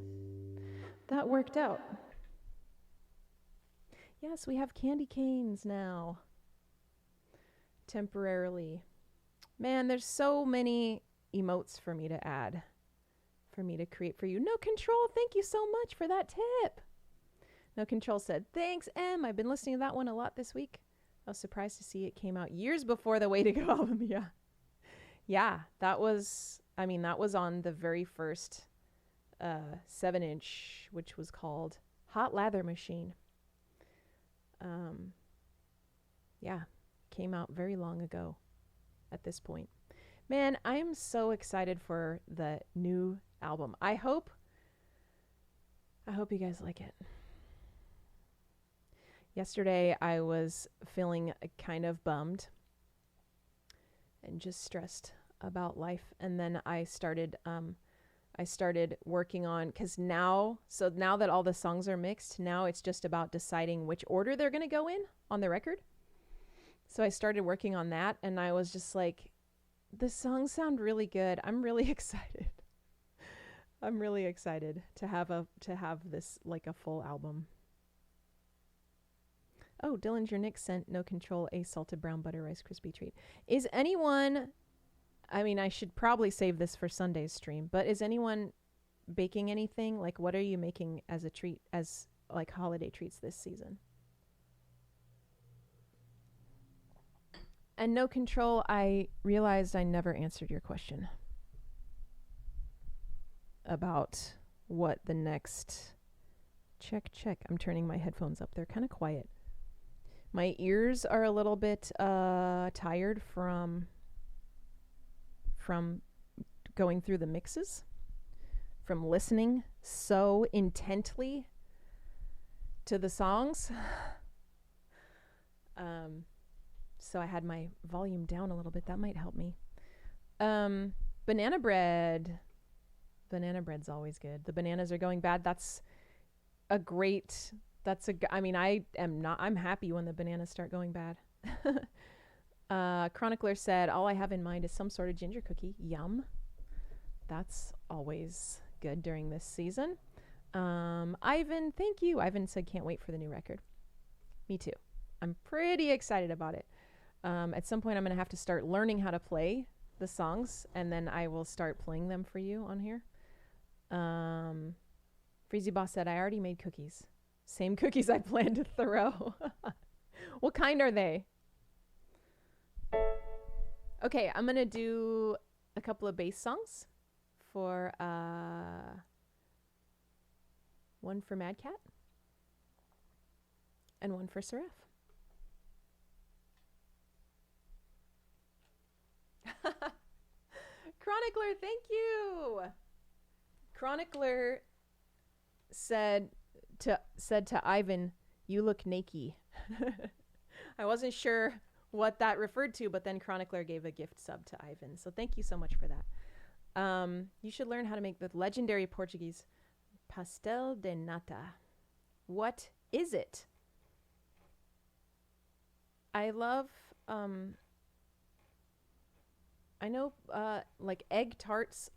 Speaker 1: That worked out. Yes, we have candy canes now. Temporarily. Man, there's so many emotes for me to add, for me to create for you. No Control, thank you so much for that tip. No Control said, thanks, Em. I've been listening to that one a lot this week. I was surprised to see it came out years before the Way to Go album. Yeah. Yeah, that was on the very first 7-inch, which was called Hot Lather Machine. Yeah, came out very long ago at this point. Man, I am so excited for the new album. I hope you guys like it. Yesterday I was feeling kind of bummed and just stressed about life. And then I started working on, because now that all the songs are mixed, now it's just about deciding which order they're going to go in on the record. So I started working on that, and I was just like, the songs sound really good. I'm really excited. I'm really excited to have this like a full album. Oh, Dillinger Nick sent No Control a salted brown butter Rice Krispie treat. Is anyone, I mean, I should probably save this for Sunday's stream, but is anyone baking anything? Like, what are you making as a treat, as like holiday treats this season? And No Control, I realized I never answered your question about what the next... Check. I'm turning my headphones up. They're kind of quiet. My ears are a little bit tired from going through the mixes, from listening so intently to the songs. So I had my volume down a little bit. That might help me. Banana bread. Banana bread's always good. The bananas are going bad. I'm happy when the bananas start going bad. Chronicler said, all I have in mind is some sort of ginger cookie. Yum. That's always good during this season. Ivan, thank you. Ivan said, can't wait for the new record. Me too. I'm pretty excited about it. At some point, I'm going to have to start learning how to play the songs, and then I will start playing them for you on here. Freezy Boss said, I already made cookies. Same cookies I planned to throw. What kind are they? Okay, I'm going to do a couple of bass songs for one for Mad Cat and one for Seraph. Chronicler, thank you. Chronicler said to Ivan, you look naked. I wasn't sure what that referred to, but then Chronicler gave a gift sub to Ivan. So thank you so much for that. You should learn how to make the legendary Portuguese pastel de nata. What is it? I love, I know, like egg tarts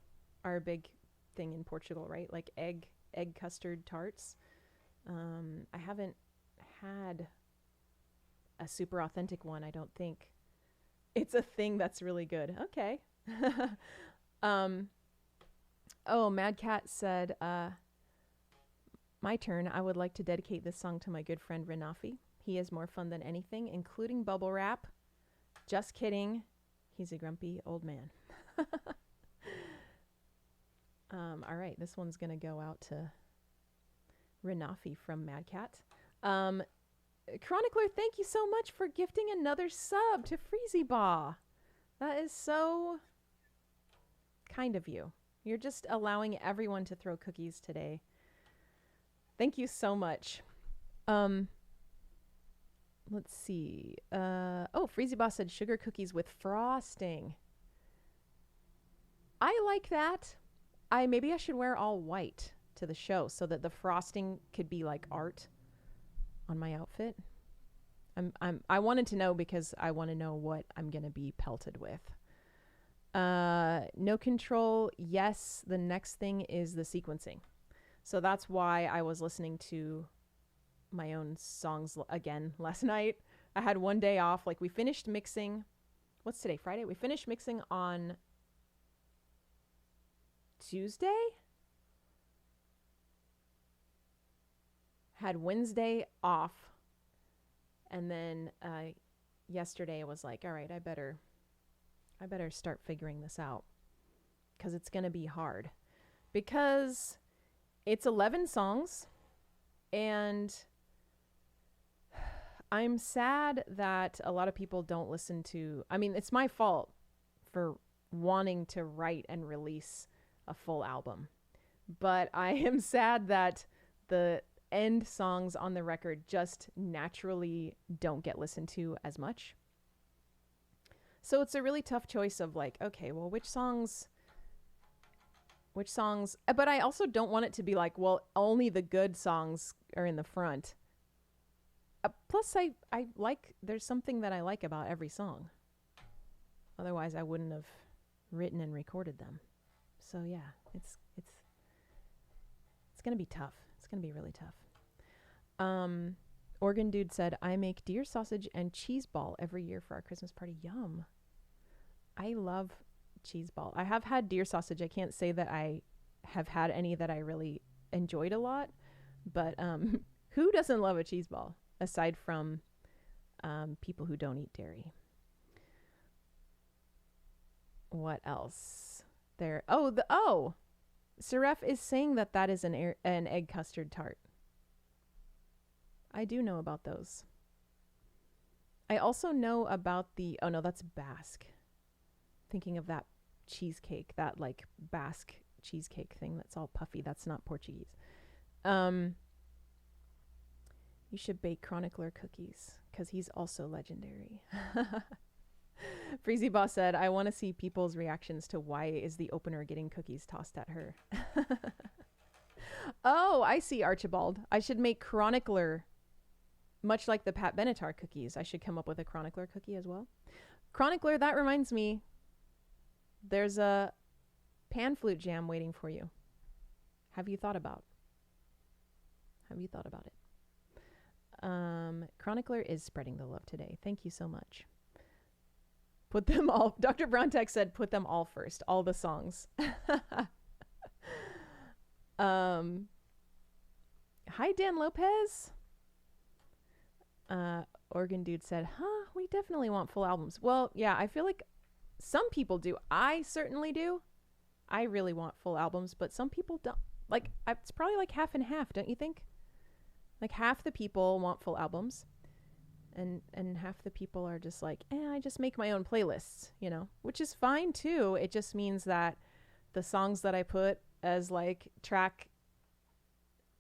Speaker 1: are a big thing in Portugal, right? Like egg custard tarts. I haven't had a super authentic one, I don't think. It's a thing that's really good. Okay. Oh, Mad Cat said, my turn. I would like to dedicate this song to my good friend Renafi. He is more fun than anything, including bubble wrap. Just kidding. He's a grumpy old man. All right, this one's going to go out to Renafi from Mad Cat. Chronicler, thank you so much for gifting another sub to Freezy Baw. That is so kind of you. You're just allowing everyone to throw cookies today. Thank you so much. Let's see. Freezy Boss said sugar cookies with frosting. I like that. Maybe I should wear all white to the show so that the frosting could be like art on my outfit. I wanted to know because I want to know what I'm going to be pelted with. No Control. Yes. The next thing is the sequencing. So that's why I was listening to my own songs again last night. I had one day off. Like we finished mixing. What's today? Friday? We finished mixing on Tuesday. Had Wednesday off. And then yesterday I was like, all right, I better start figuring this out. Because it's going to be hard. Because it's 11 songs. And I'm sad that a lot of people don't listen to... I mean, it's my fault for wanting to write and release a full album. But I am sad that the end songs on the record just naturally don't get listened to as much. So it's a really tough choice of like, okay, well, which songs, but I also don't want it to be like, well, only the good songs are in the front. Plus, I like, there's something that I like about every song. Otherwise, I wouldn't have written and recorded them. So yeah, it's gonna be tough. It's gonna be really tough. Organ Dude said, I make deer sausage and cheese ball every year for our Christmas party. Yum. I love cheese ball. I have had deer sausage. I can't say that I have had any that I really enjoyed a lot, but who doesn't love a cheese ball aside from people who don't eat dairy? What else? There. Seraph is saying that is an egg custard tart. I do know about those. I also know about that's Basque. Thinking of that cheesecake, that like Basque cheesecake thing that's all puffy. That's not Portuguese. You should bake Chronicler cookies because he's also legendary. Freezy Boss said, I want to see people's reactions to why is the opener getting cookies tossed at her. Oh, I see, Archibald. I should make Chronicler, much like the Pat Benatar cookies. I should come up with a Chronicler cookie as well. Chronicler, that reminds me, there's a pan flute jam waiting for you. Have you thought about it? Chronicler is spreading the love today. Thank you so much. Put them all. Dr. Brontek said, put them all first. All the songs. Hi, Dan Lopez. Organ Dude said, we definitely want full albums. Well, yeah, I feel like some people do. I certainly do. I really want full albums, but some people don't. Like, it's probably like half and half, don't you think? Like half the people want full albums. And half the people are just like, I just make my own playlists, which is fine too. It just means that the songs that I put as like track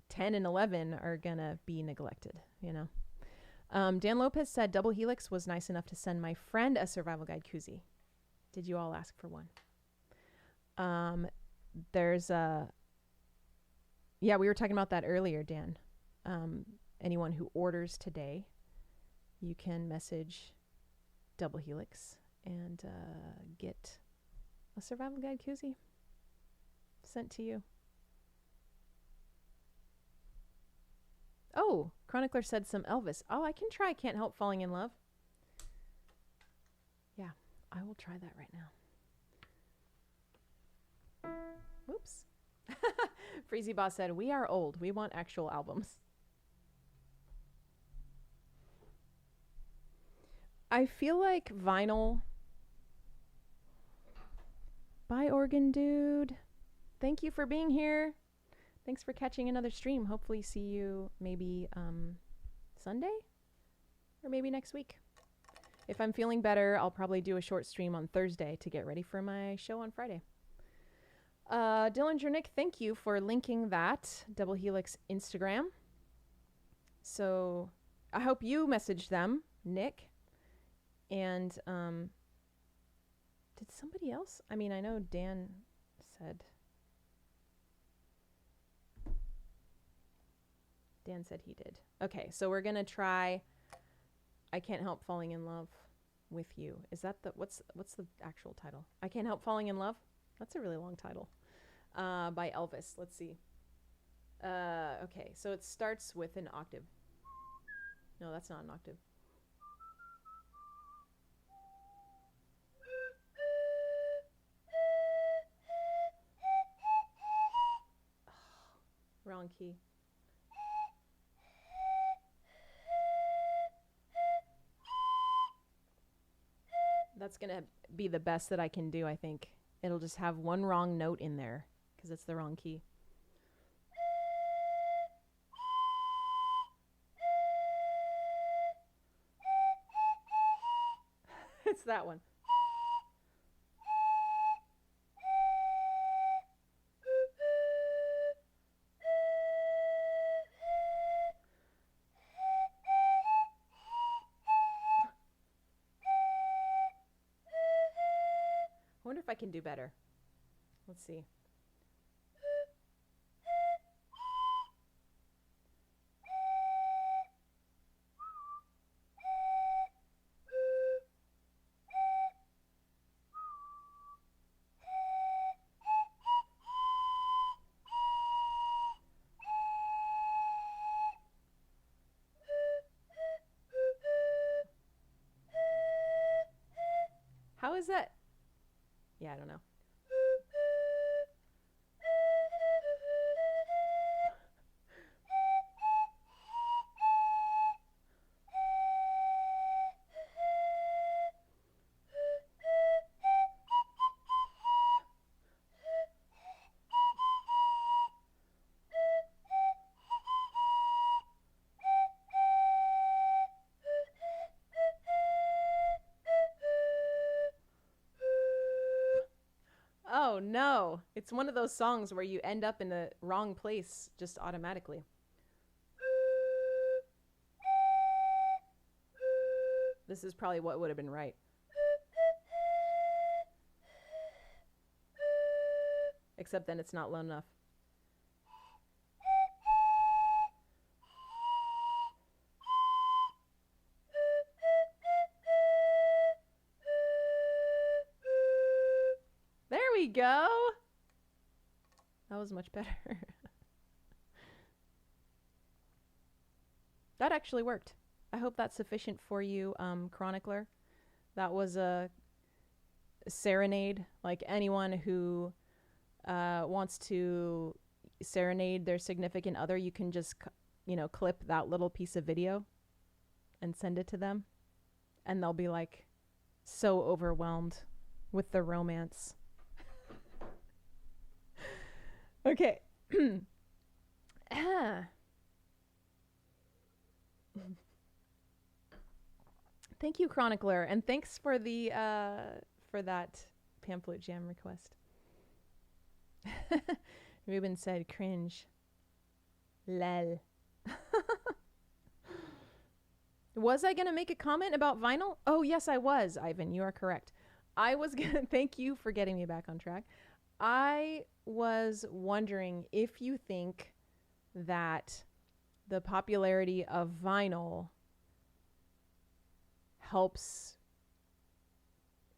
Speaker 1: 10 and 11 are gonna be neglected, Dan Lopez said Double Helix was nice enough to send my friend a survival guide koozie. Did you all ask for one? There's we were talking about that earlier, Dan. Anyone who orders today, you can message Double Helix and get a survival guide koozie sent to you. Oh, Chronicler said some Elvis. Oh, I can try Can't Help Falling in Love. Yeah, I will try that right now. Whoops. Freezy Boss said, we are old. We want actual albums. I feel like vinyl. Bye, Organ Dude. Thank you for being here. Thanks for catching another stream. Hopefully see you maybe Sunday or maybe next week. If I'm feeling better, I'll probably do a short stream on Thursday to get ready for my show on Friday. Dillinger Nick, thank you for linking that Double Helix Instagram. So I hope you messaged them, Nick. And did somebody else? I mean, I know Dan said he did. Okay, so we're gonna try I Can't Help Falling in Love with You. Is that what's the actual title? I Can't Help Falling in Love? That's a really long title. By Elvis. Let's see. Okay, so it starts with an octave. No, that's not an octave. Wrong key. That's going to be the best that I can do, I think. It'll just have one wrong note in there because it's the wrong key. It's that one. if I can do better. Let's see. How is that? Yeah, I don't know. Oh no, it's one of those songs where you end up in the wrong place just automatically. This is probably what would have been right. Except then it's not low enough. There we go. That was much better. That actually worked. I hope that's sufficient for you, Chronicler. That was a serenade. Like anyone who wants to serenade their significant other, you can just, clip that little piece of video and send it to them. And they'll be like so overwhelmed with the romance. Okay. Thank you, Chronicler, and thanks for the for that pamphlet jam request. Ruben said cringe. Lel. Was I gonna make a comment about vinyl? Oh yes, I was, Ivan. You are correct. I was gonna thank you for getting me back on track. I was wondering if you think that the popularity of vinyl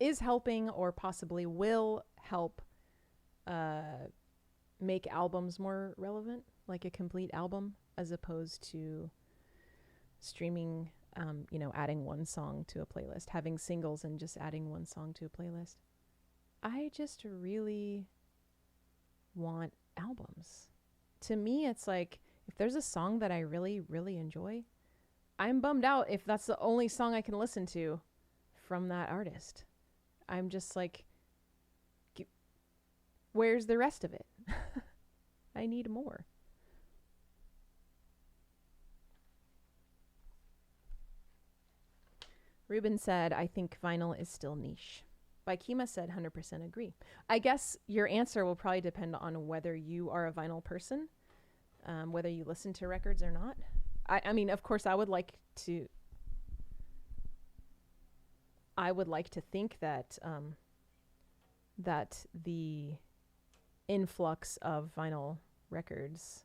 Speaker 1: is helping or possibly will help make albums more relevant, like a complete album, as opposed to streaming, adding one song to a playlist, having singles and just adding one song to a playlist. I just really want albums. To me, it's like, if there's a song that I really, really enjoy, I'm bummed out if that's the only song I can listen to from that artist. I'm just like, where's the rest of it? I need more. Ruben said, I think vinyl is still niche. Baikima said, 100% agree. I guess your answer will probably depend on whether you are a vinyl person, whether you listen to records or not. I mean, of course, I would like to think that that the influx of vinyl records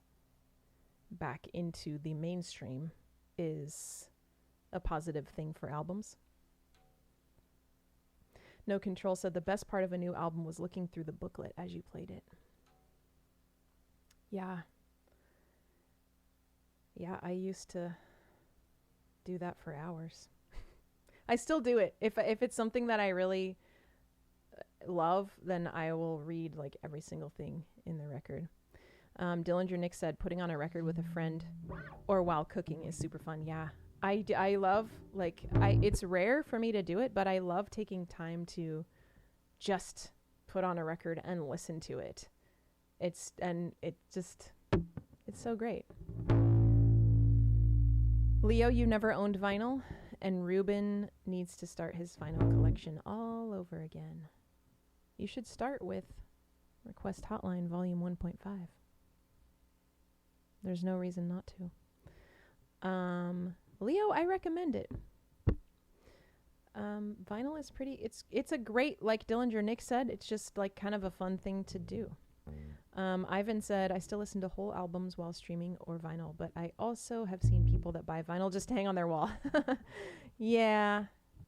Speaker 1: back into the mainstream is a positive thing for albums. No Control said the best part of a new album was looking through the booklet as you played it. Yeah. Yeah, I used to do that for hours. I still do it. If it's something that I really love, then I will read like every single thing in the record. Dillinger Nick said putting on a record with a friend or while cooking is super fun. Yeah. I love, it's rare for me to do it, but I love taking time to just put on a record and listen to it. It's so great. Leo, you never owned vinyl, and Ruben needs to start his vinyl collection all over again. You should start with Request Hotline Volume 1.5. There's no reason not to. Leo, I recommend it. Vinyl is pretty, it's a great, like Dillinger Nick said, it's just like kind of a fun thing to do. Ivan said, I still listen to whole albums while streaming or vinyl, but I also have seen people that buy vinyl just to hang on their wall. Yeah.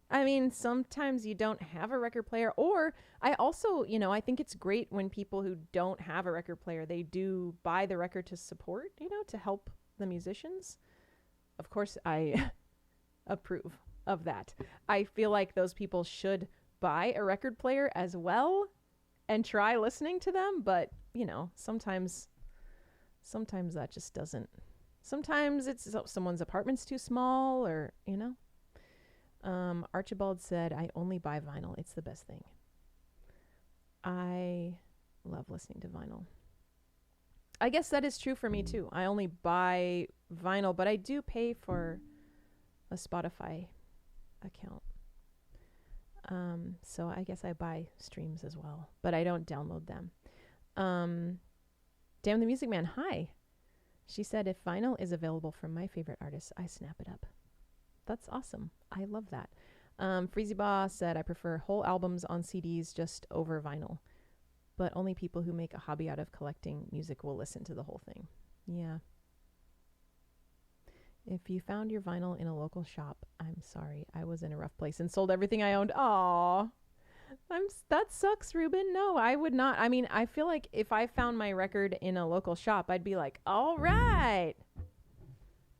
Speaker 1: I mean, sometimes you don't have a record player, or I also, I think it's great when people who don't have a record player, they do buy the record to support, to help the musicians. Of course, I approve of that. I feel like those people should buy a record player as well and try listening to them, but sometimes that just doesn't. Sometimes it's someone's apartment's too small, or Archibald said, I only buy vinyl. It's the best thing. I love listening to vinyl. I guess that is true for me too. I only buy vinyl, but I do pay for a Spotify account. So I guess I buy streams as well, but I don't download them. Damn the Music Man, hi. She said, if vinyl is available from my favorite artists, I snap it up. That's awesome. I love that. Freezy Ba said, I prefer whole albums on CDs just over vinyl, but only people who make a hobby out of collecting music will listen to the whole thing. Yeah. If you found your vinyl in a local shop, I'm sorry. I was in a rough place and sold everything I owned. Aw. That sucks, Ruben. No, I would not. I mean, I feel like if I found my record in a local shop, I'd be like, all right.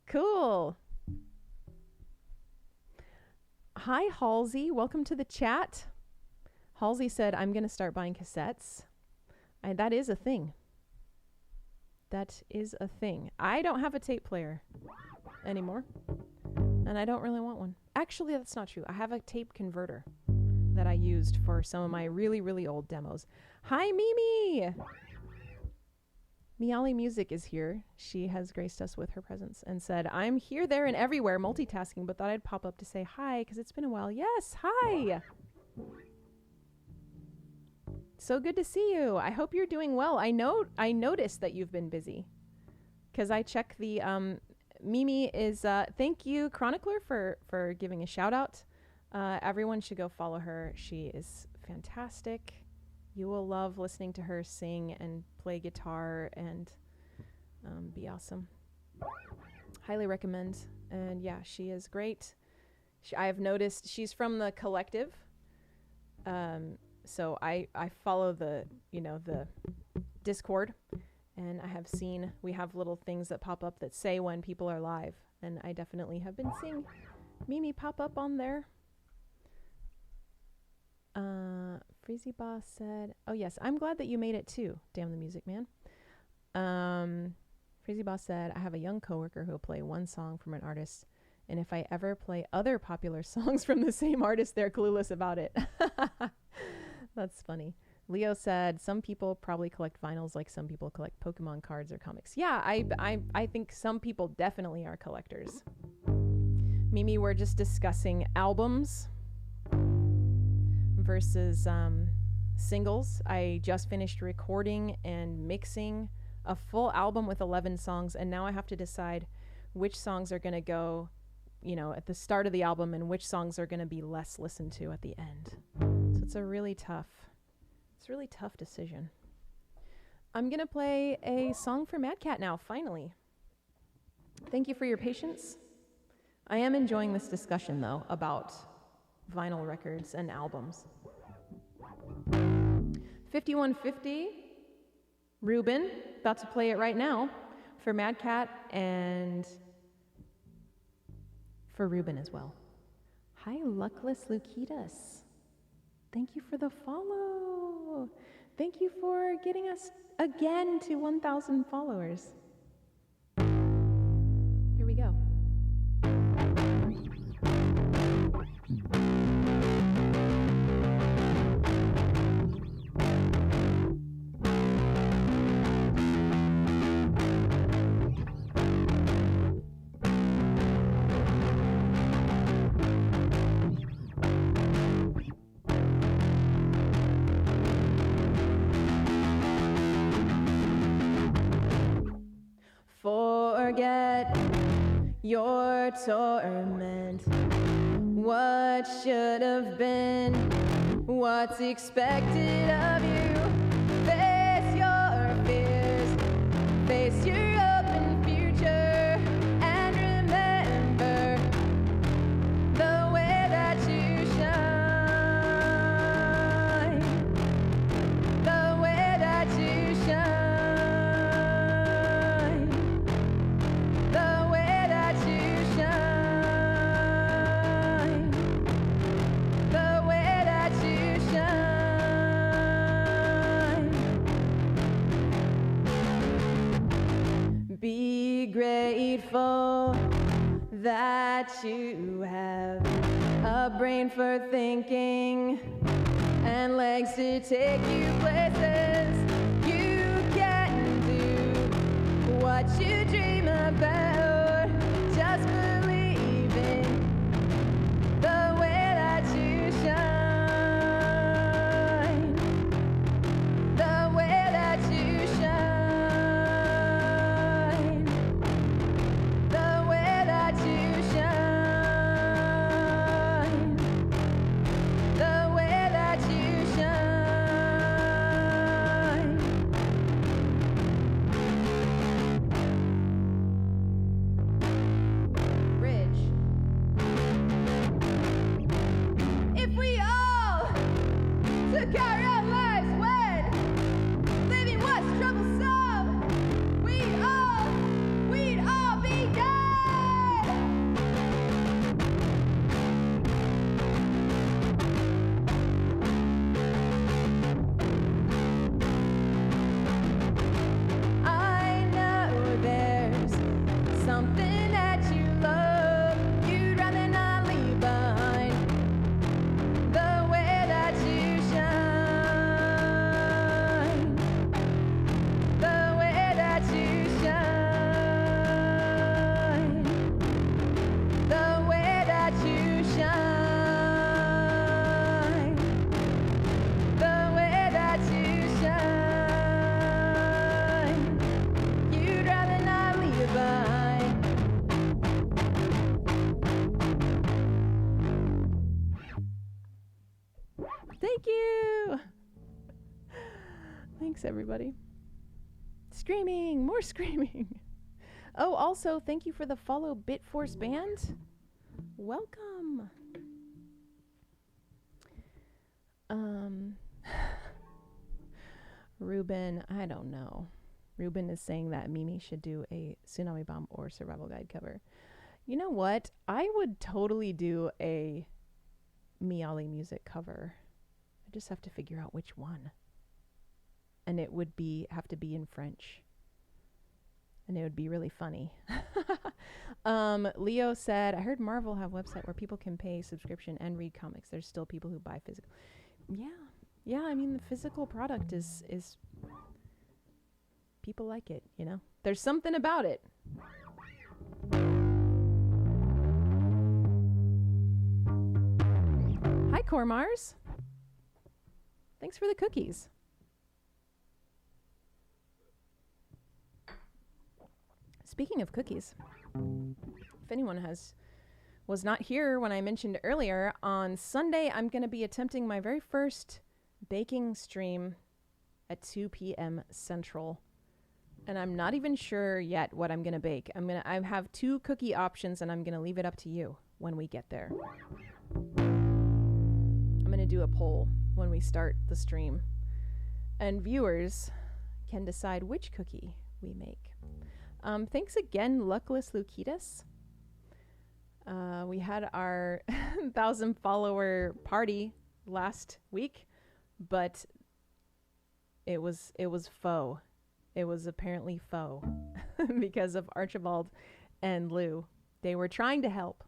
Speaker 1: Cool. Hi, Halsey. Welcome to the chat. Halsey said, I'm going to start buying cassettes. That is a thing. That is a thing. I don't have a tape player anymore, and I don't really want one. Actually, that's not true. I have a tape converter that I used for some of my really, really old demos. Hi, Mimi! Miali Music is here. She has graced us with her presence and said, I'm here, there, and everywhere multitasking, but thought I'd pop up to say hi because it's been a while. Yes, hi! So good to see you. I hope you're doing well. I noticed that you've been busy because I check the Mimi is thank you, Chronicler, for giving a shout out. Everyone should go follow her. She is fantastic. You will love listening to her sing and play guitar and be awesome. Highly recommend. And yeah, she is great. I have noticed she's from the Collective. So I follow the Discord, and I have seen we have little things that pop up that say when people are live, and I definitely have been seeing Mimi pop up on there. Freezy Boss said, oh yes, I'm glad that you made it too. Damn the Music Man. Freezy Boss said, I have a young coworker who will play one song from an artist, and if I ever play other popular songs from the same artist, they're clueless about it. That's funny. Leo said, some people probably collect vinyls like some people collect Pokemon cards or comics. Yeah, I think some people definitely are collectors. Mimi, we're just discussing albums versus singles. I just finished recording and mixing a full album with 11 songs, and now I have to decide which songs are going to go, at the start of the album and which songs are going to be less listened to at the end. So it's a really tough decision. I'm going to play a song for Mad Cat now, finally. Thank you for your patience. I am enjoying this discussion, though, about vinyl records and albums. 5150, Ruben, about to play it right now for Mad Cat and for Ruben as well. Hi, Luckless Lukitas. Thank you for the follow. Thank you for getting us again to 1,000 followers. Here we go. Forget your torment what should have been, what's expected of you. Face your fears, face your open future, and remember the way that you shine, the way that you shine, the way that you shine, the way that you shine. Be grateful that you have a brain for thinking and legs to take you places. You can do what you dream about. Just believe in the way that you shine, the way that you shine, the way that you shine, the way that you shine. Bridge. If we all took our own lives when living was troublesome, we'd all be dead. I know there's something that you love you'd rather not leave behind. The way that you shine, the way that you shine, the way that you shine, the way that you shine, you'd rather not leave behind. Thank you. Thanks, everybody. Screaming, more screaming. Oh, also, thank you for the follow, Bitforce Band. Welcome. Ruben, I don't know. Ruben is saying that Mimi should do a Tsunami Bomb or Survival Guide cover. You know what? I would totally do a Miali music cover. I just have to figure out which one. And it would have to be in French. And it would be really funny. Leo said, I heard Marvel have a website where people can pay subscription and read comics. There's still people who buy physical. Yeah, I mean, the physical product is people like it, you know? There's something about it. Hi, Cormars. Thanks for the cookies. Speaking of cookies, if anyone was not here when I mentioned earlier, on Sunday I'm going to be attempting my very first baking stream at 2 p.m. Central. And I'm not even sure yet what I'm going to bake. I have 2 cookie options and I'm going to leave it up to you when we get there. I'm going to do a poll when we start the stream. And viewers can decide which cookie we make. Thanks again, Luckless Lukitas. We had our 1,000 follower party last week, but it was faux. It was apparently faux because of Archibald and Lou. They were trying to help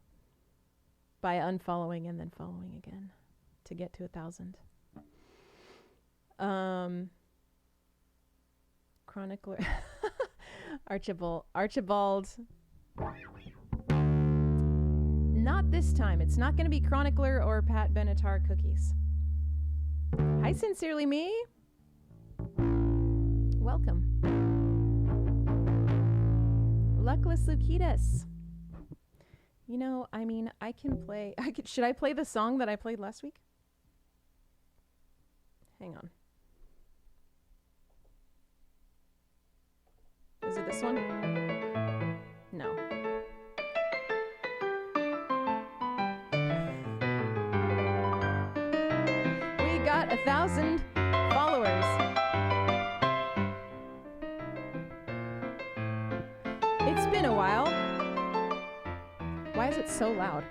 Speaker 1: by unfollowing and then following again to get to 1,000. Chronicler Archibald. Not this time. It's not going to be Chronicler or Pat Benatar cookies. Hi, Sincerely Me. Welcome. Luckless Lukitas. You know, I mean, I can play. Should I play the song that I played last week? Hang on. Is it this one? No. We got 1,000 followers. It's been a while. Why is it so loud?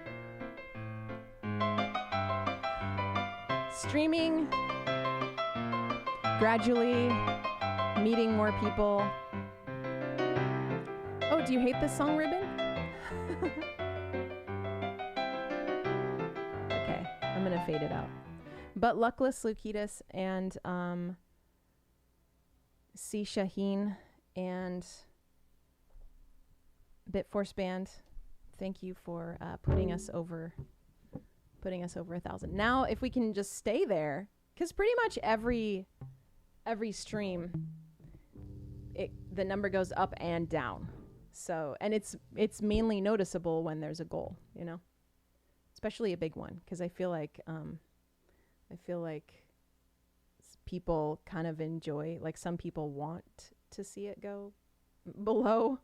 Speaker 1: Streaming, gradually meeting more people. Oh, do you hate this song, Ribbon? Okay, I'm gonna fade it out. But Luckless Lukitas and C. Shaheen and Bitforce Band, thank you for putting us over 1,000. Now, if we can just stay there, because pretty much every stream, the number goes up and down. So, and it's mainly noticeable when there's a goal, you know, especially a big one, because I feel like people kind of enjoy, like some people want to see it go below.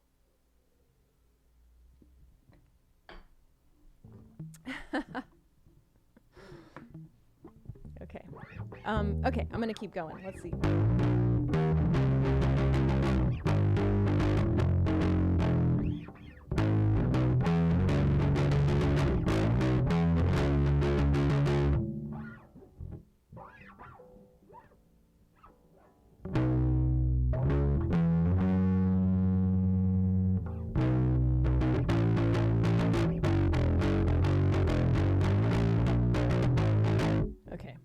Speaker 1: Okay. Okay, I'm gonna keep going. Let's see. Okay.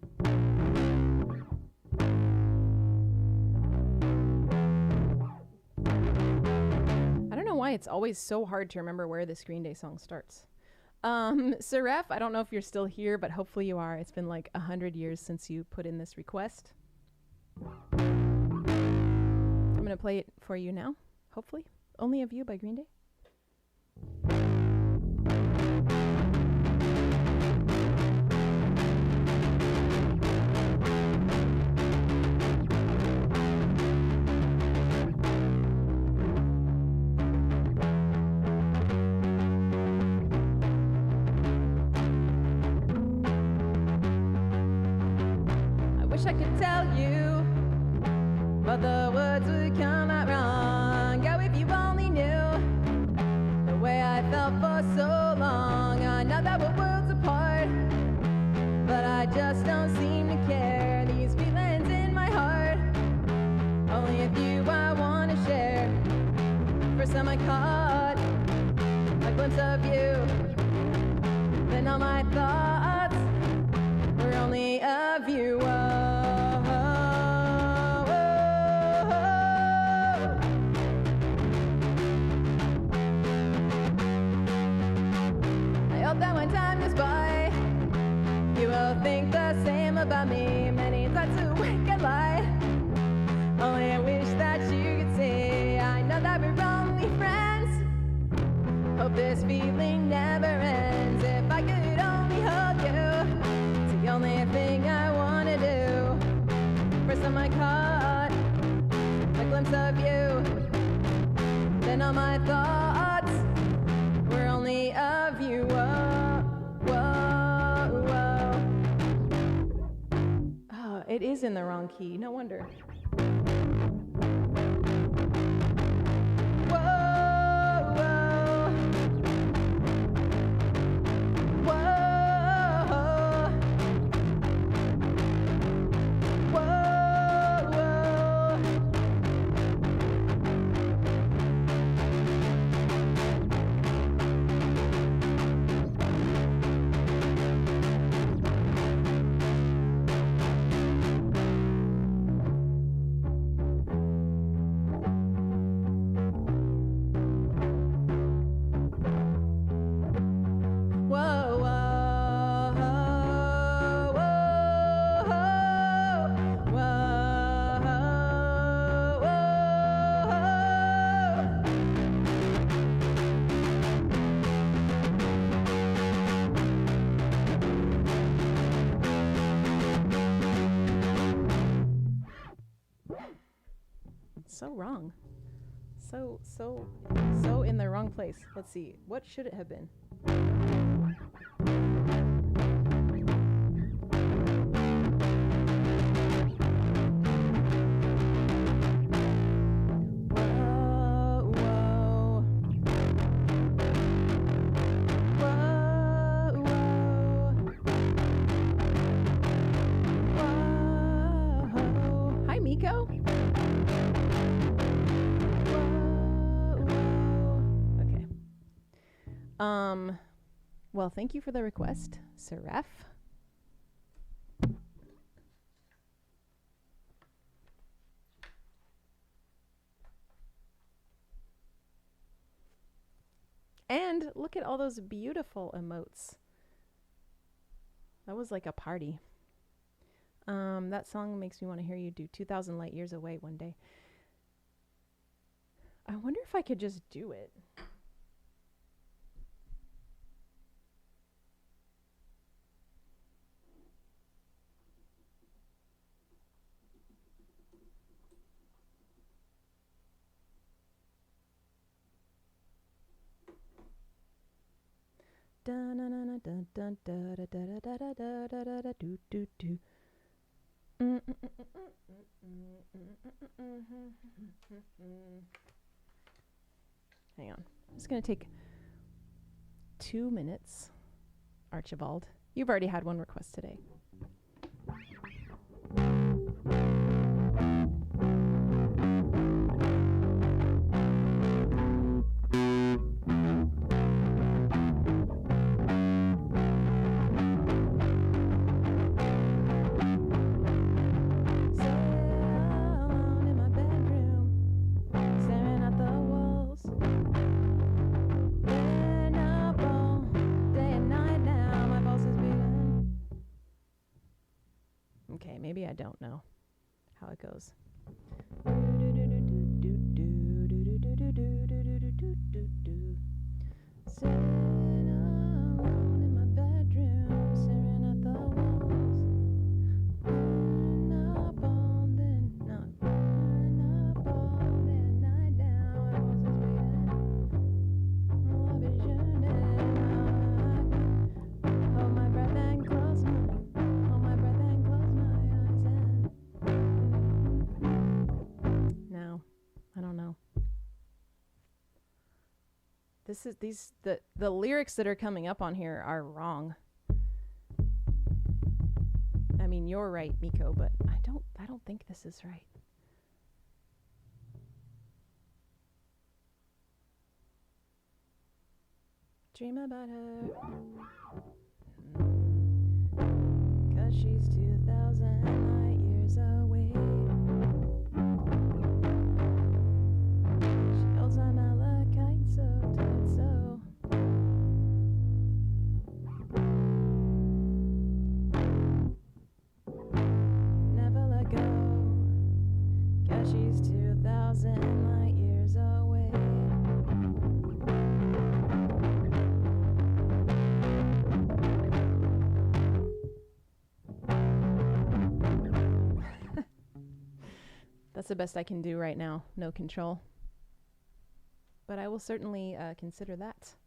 Speaker 1: I don't know why it's always so hard to remember where this Green Day song starts. Seraph, I don't know if you're still here, but hopefully you are. It's been like 100 years since you put in this request. I'm going to play it for you now, hopefully. Only a View by Green Day. I could tell you, but the words would come out wrong. Oh, if you only knew the way I felt for so long. I know that we're worlds apart, but I just don't seem to care. These feelings in my heart, only a few I want to share. First time I caught a glimpse of you, then all my thoughts were only of you. That when time goes by, you will think the same about me. Many times a wicked lie. Only I wish that you could see. I know that we're only friends. Hope this feeling never ends. If I could only hold you, it's the only thing I want to do. First time I caught a glimpse of you, then all my thoughts were only of you. Oh, it is in the wrong key. No wonder. so wrong. So in the wrong place. Let's see. What should it have been? Well, thank you for the request, Seraph. And look at all those beautiful emotes. That was like a party. That song makes me want to hear you do 2,000 Light Years Away one day. I wonder if I could just do it. Hang on. I'm just going to take 2 minutes. Archibald, you've already had one request today. Maybe I don't know how it goes. Sitting alone in my bedroom, staring at the walls. Burn up all the night, burn up all the night now. I was just waiting. Love is yearning. Hold my breath and close my I don't know. The lyrics that are coming up on here are wrong. I mean, you're right, Miko, but I don't think this is right. Dream about her. 'Cause she's 2,000 light years away. That's the best I can do right now. No control. But I will certainly consider that.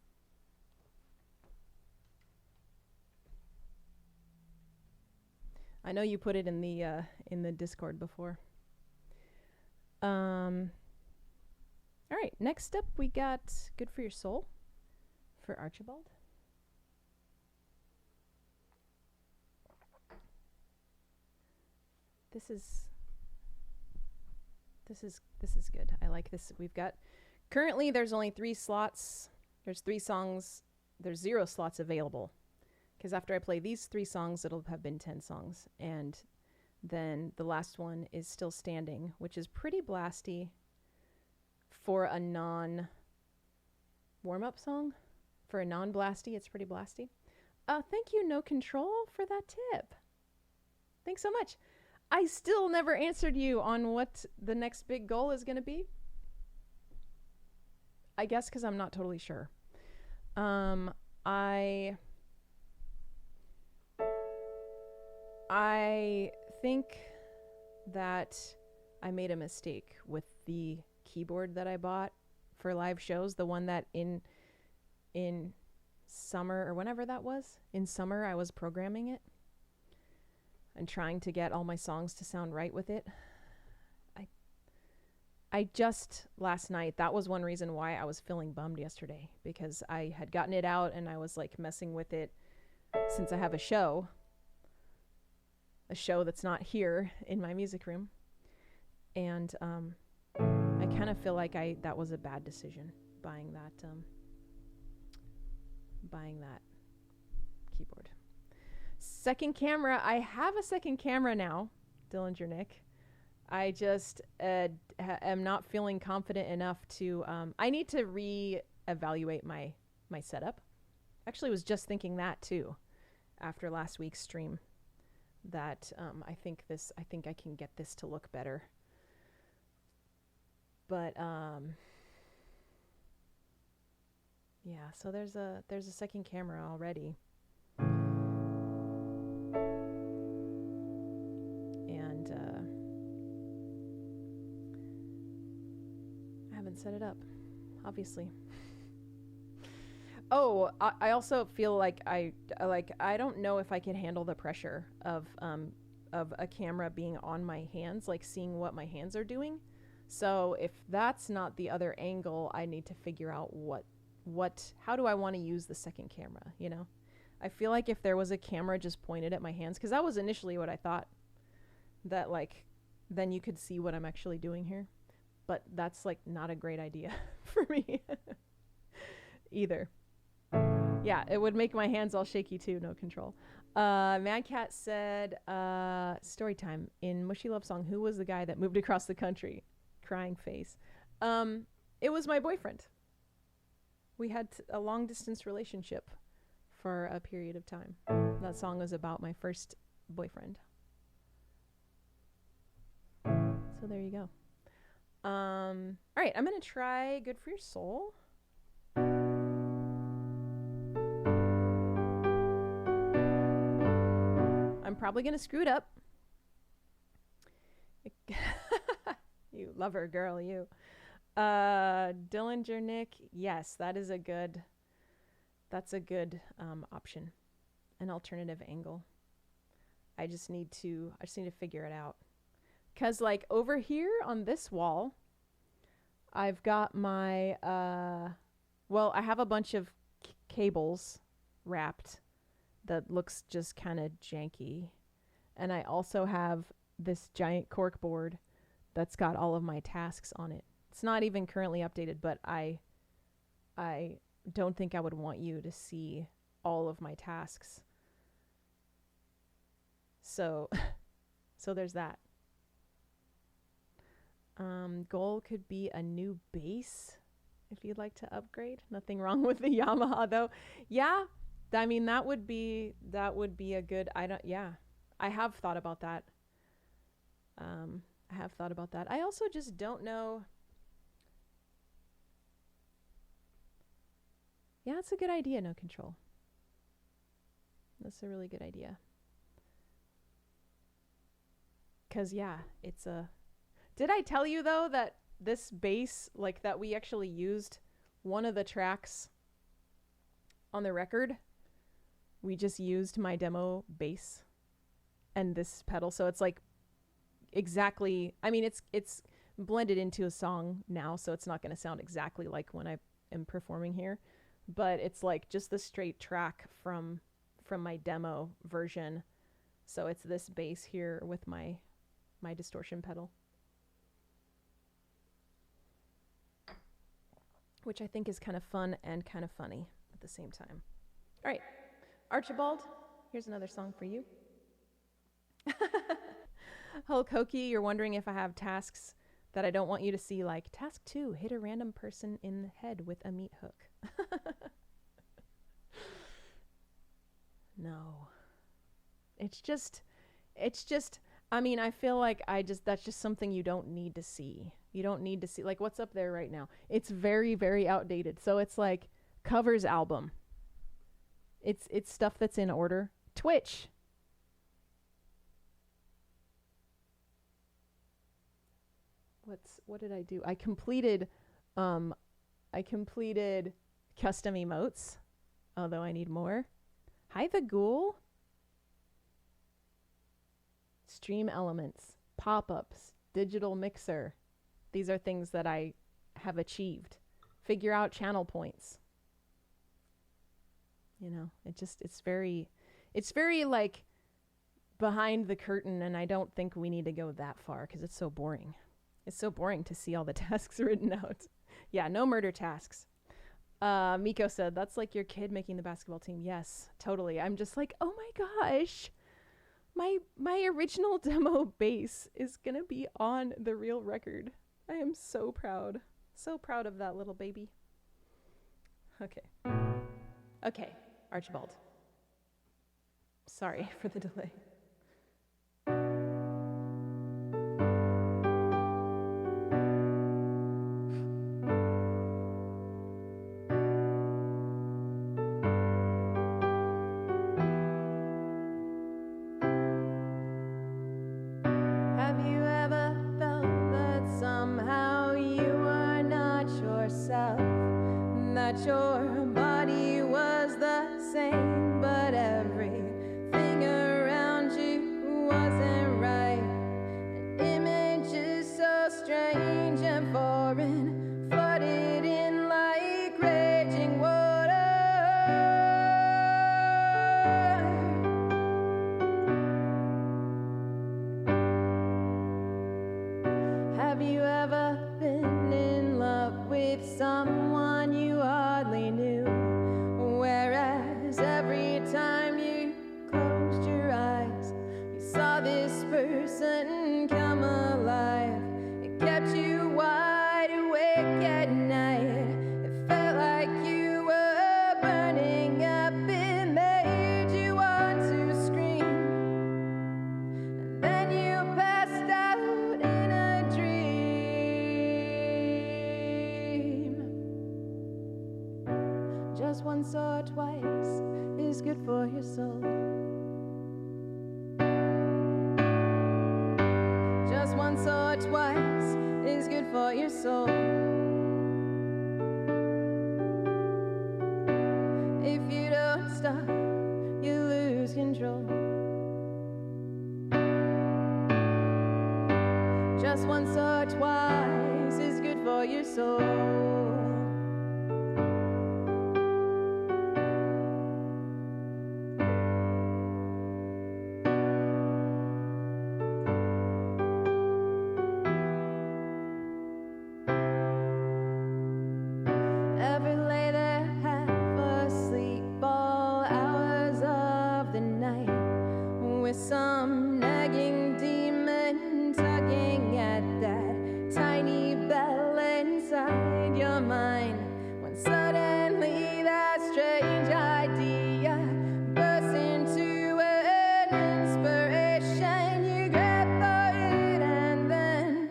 Speaker 1: I know you put it in the Discord before. All right, next up we got Good for Your Soul for Archibald. This is good. I like this. We've got currently there's only 3 slots. There's 3 songs. There's 0 slots available. Because after I play these 3 songs, it'll have been 10 songs. And then the last one is Still Standing, which is pretty blasty for a non-warm-up song. For a non-blasty, it's pretty blasty. Thank you, No Control, for that tip. Thanks so much. I still never answered you on what the next big goal is going to be. I guess because I'm not totally sure. I think that I made a mistake with the keyboard that I bought for live shows, the one that in summer or whenever that was, in summer I was programming it and trying to get all my songs to sound right with it. I just last night, that was one reason why I was feeling bummed yesterday, because I had gotten it out and I was like messing with it since I have a show that's not here in my music room. And I kind of feel like that was a bad decision, buying that keyboard. Second camera, I have a second camera now, Dillinger Nick. I just am not feeling confident enough to, I need to re-evaluate my setup. Actually, was just thinking that too, after last week's stream, that I think I can get this to look better. But yeah, so there's a second camera already. And I haven't set it up, obviously. Oh, I also feel like I don't know if I can handle the pressure of a camera being on my hands, like seeing what my hands are doing. So if that's not the other angle, I need to figure out how do I want to use the second camera, you know? I feel like if there was a camera just pointed at my hands, because that was initially what I thought, that like then you could see what I'm actually doing here. But that's like not a great idea for me either. Yeah, it would make my hands all shaky too, no control. Mad Cat said, story time. In Mushy Love Song, who was the guy that moved across the country? Crying face. It was my boyfriend. We had a long distance relationship for a period of time. That song was about my first boyfriend. So there you go. All right, I'm going to try Good for Your Soul. I'm probably going to screw it up. You lover girl, you. Dillinger Nick, yes, that's a good option. An alternative angle. I just need to figure it out. 'Cause like over here on this wall, I've got my I have a bunch of cables wrapped that looks just kind of janky. And I also have this giant cork board that's got all of my tasks on it. It's not even currently updated, but I don't think I would want you to see all of my tasks. So there's that. Goal could be a new bass if you'd like to upgrade. Nothing wrong with the Yamaha though. Yeah, I mean that would be a good. I have thought about that. I also just don't know. Yeah, it's a good idea, No Control. That's a really good idea. 'Cause yeah, it's a. Did I tell you though that this bass, like that we actually used one of the tracks on the record? We just used my demo bass and this pedal, so it's like exactly. I mean, it's blended into a song now, so it's not going to sound exactly like when I am performing here, but it's like just the straight track from my demo version. So it's this bass here with my distortion pedal, which I think is kind of fun and kind of funny at the same time. All right, Archibald, here's another song for you. Hulk Hokey, you're wondering if I have tasks that I don't want you to see, like task 2, hit a random person in the head with a meat hook. No. It's just, I mean, I feel like that's just something you don't need to see. You don't need to see, like what's up there right now. It's very, very outdated. So it's like covers album. It's stuff that's in order. Twitch. what did I do? I completed custom emotes, although I need more. Hi the Ghoul. Stream elements, pop-ups, digital mixer. These are things that I have achieved. Figure out channel points. You know, it's very like behind the curtain, and I don't think we need to go that far because it's so boring. It's so boring to see all the tasks written out. Yeah, no murder tasks. Miko said, that's like your kid making the basketball team. Yes, totally. I'm just like, oh my gosh. My original demo bass is going to be on the real record. I am so proud. So proud of that little baby. Okay, Archibald. Sorry for the delay.
Speaker 2: Your body was the same, but everything around you wasn't right. An image is so strange and foreign, flooded in like raging water. Have you ever been in love with someone you hardly knew, whereas every time you closed your eyes, you saw this person come alive? It kept you wide awake at night. It felt like you were burning up. It made you want to scream, and then you passed out in a dream. Just once or twice is good for your soul. Just once or twice is good for your soul. If you don't stop, you lose control. Just once or twice is good for your soul. Ever lay there half asleep all hours of the night, with some nagging demon tugging at that tiny bell inside your mind, when suddenly that strange idea bursts into an inspiration? You grab for it and then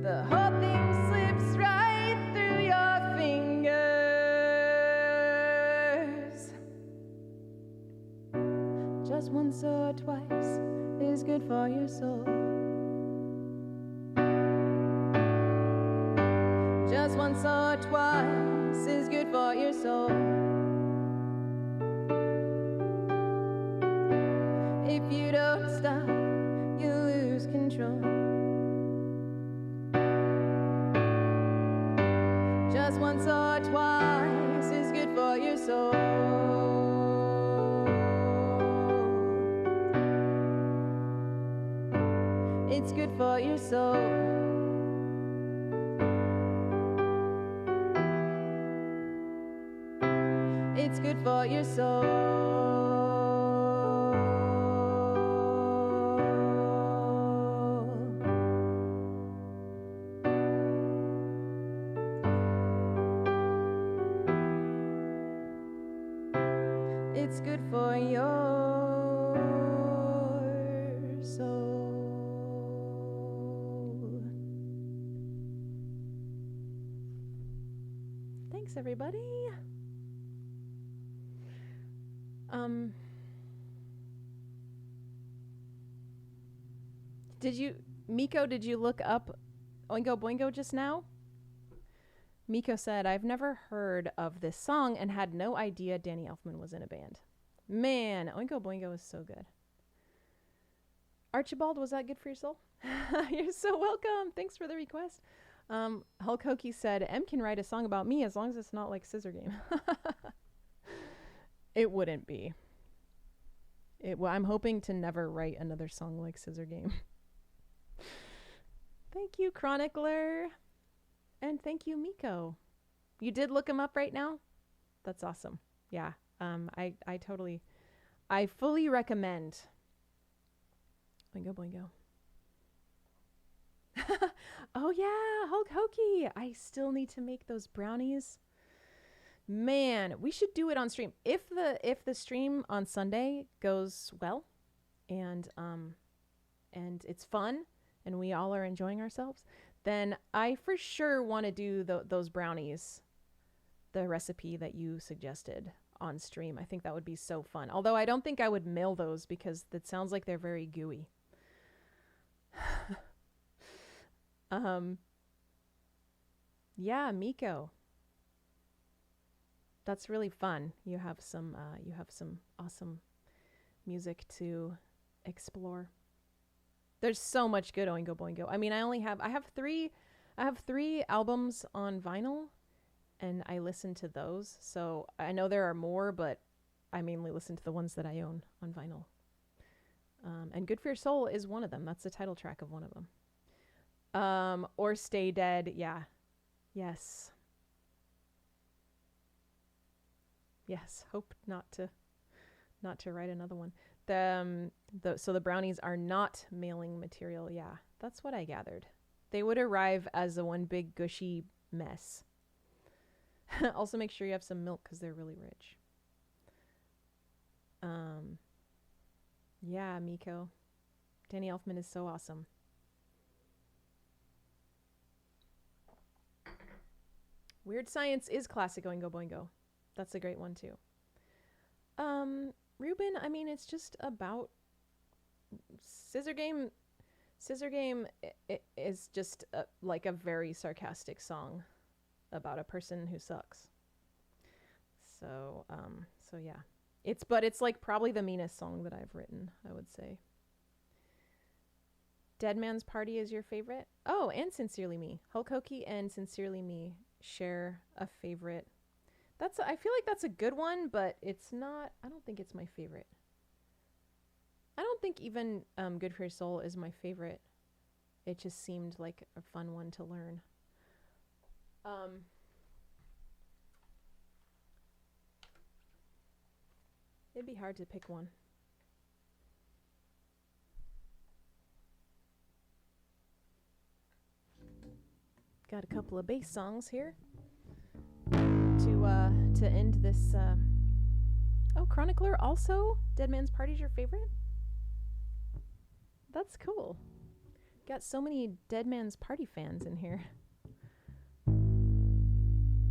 Speaker 2: the whole thing slips right through your fingers. Just once or twice is good for your soul. Just once or twice is good for your soul. If you don't stop, you lose control. Just once or twice is good for your soul. It's good for your soul. It's good for your soul. It's good for your soul.
Speaker 1: Thanks, everybody. Miko, did you look up Oingo Boingo just now? Miko said, I've never heard of this song and had no idea Danny Elfman was in a band. Man, Oingo Boingo is so good. Archibald, was that good for your soul? You're so welcome. Thanks for the request. Hulk Hokie said, M can write a song about me as long as it's not like Scissor Game. It wouldn't be. I'm hoping to never write another song like Scissor Game. Thank you, Chronicler. And thank you, Miko. You did look him up right now? That's awesome. Yeah. I fully recommend. Boingo Boingo. Oh yeah, Hulk Hokie. I still need to make those brownies. Man, we should do it on stream. If the stream on Sunday goes well and it's fun and we all are enjoying ourselves, then I for sure want to do those brownies, the recipe that you suggested on stream. I think that would be so fun. Although I don't think I would mail those because it sounds like they're very gooey. Yeah, Miko. That's really fun. You have some awesome music to explore. There's so much good Oingo Boingo. I mean, I have three albums on vinyl and I listen to those. So I know there are more, but I mainly listen to the ones that I own on vinyl. And Good for Your Soul is one of them. That's the title track of one of them. Or Stay Dead. Yeah. Yes. Yes. Hope not to write another one. So the brownies are not mailing material. Yeah. That's what I gathered. They would arrive as a one big gushy mess. Also make sure you have some milk because they're really rich. Yeah, Miko. Danny Elfman is so awesome. Weird Science is classic Oingo Boingo. That's a great one too. Ruben, I mean, it's just about Scissor Game. Scissor Game is just like a very sarcastic song about a person who sucks. So yeah. It's like probably the meanest song that I've written, I would say. Dead Man's Party is your favorite? Oh, and Sincerely Me. Hulk Hokie and Sincerely Me share a favorite. I feel like that's a good one, but it's not, I don't think it's my favorite. I don't think even Good for Your Soul is my favorite. It just seemed like a fun one to learn. It'd be hard to pick one. Got a couple of bass songs here to end this. Oh, Chronicler also? Dead Man's Party is your favorite? That's cool. Got so many Dead Man's Party fans in here.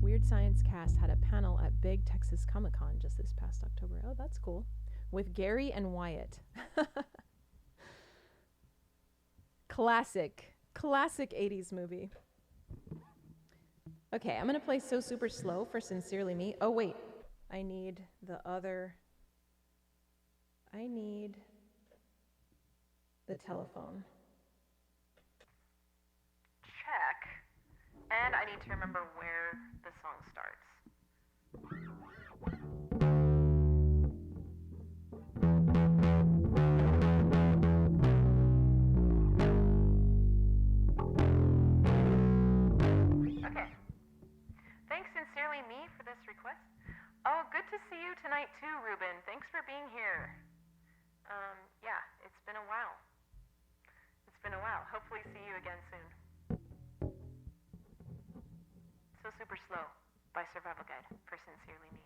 Speaker 1: Weird Science Cast had a panel at Big Texas Comic-Con just this past October. Oh, that's cool. With Gary and Wyatt. Classic 80s movie. Okay, I'm going to play So Super Slow for Sincerely Me. Oh, wait. I need the telephone. Check. And I need to remember where the song starts. Okay. Thanks Sincerely Me for this request. Oh, good to see you tonight too, Ruben. Thanks for being here. Yeah, it's been a while. Hopefully see you again soon. So Super Slow by Survival Guide for Sincerely Me.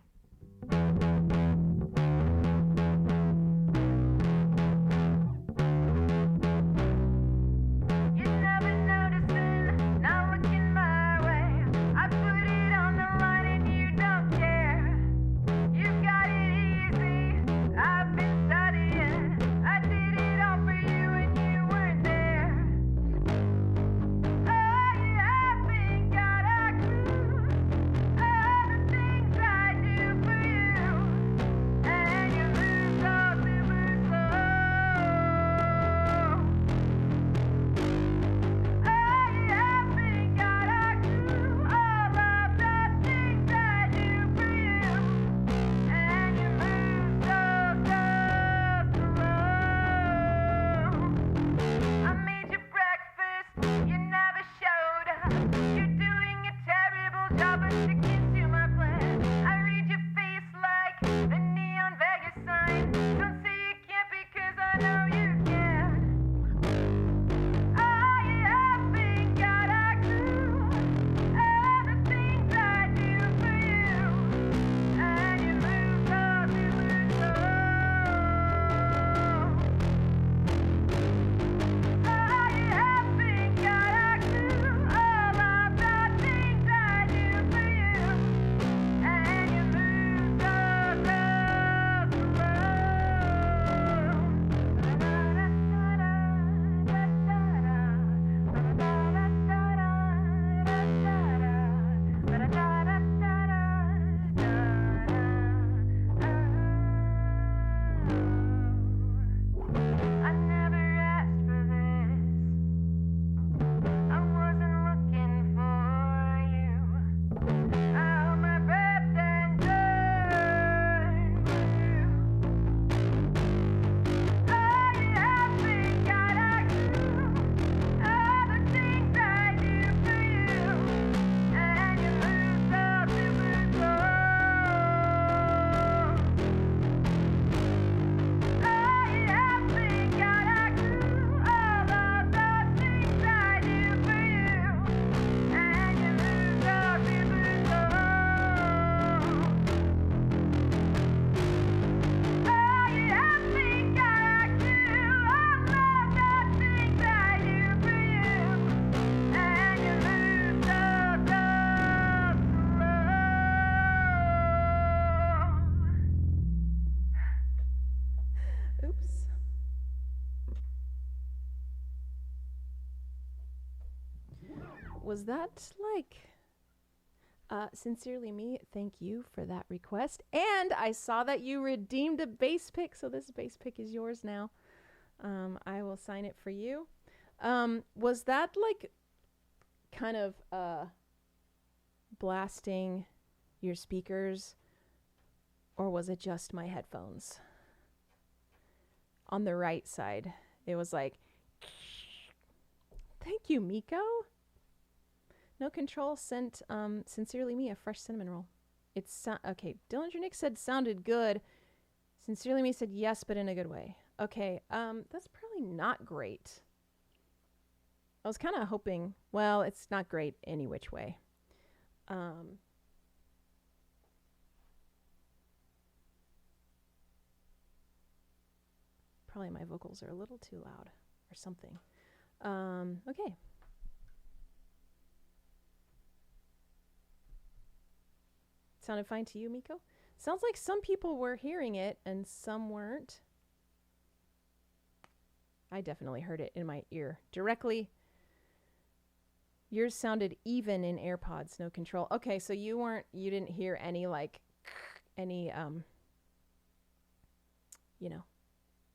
Speaker 1: Was that like... Sincerely Me, thank you for that request. And I saw that you redeemed a bass pick, so this bass pick is yours now. I will sign it for you. Was that like kind of blasting your speakers, or was it just my headphones? On the right side, it was like, thank you, Miko. No Control sent Sincerely Me a fresh cinnamon roll. It's okay. Dillinger Nick said sounded good. Sincerely Me said yes, but in a good way. Okay, that's probably not great. I was kind of hoping, well, it's not great any which way. Probably my vocals are a little too loud or something. Okay. Sounded fine to you, Miko? Sounds like some people were hearing it and some weren't. I definitely heard it in my ear directly. Yours sounded even in AirPods, No Control. Okay, so you didn't hear any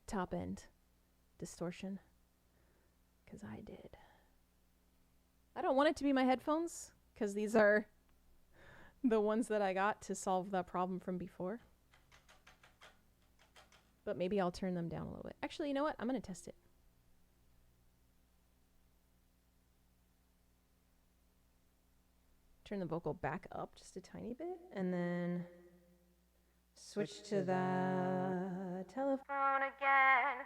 Speaker 1: top end distortion, because I did. I don't want it to be my headphones, because these are the ones that I got to solve that problem from before. But maybe I'll turn them down a little bit. Actually, you know what? I'm going to test it. Turn the vocal back up just a tiny bit, and then switch to the telephone again.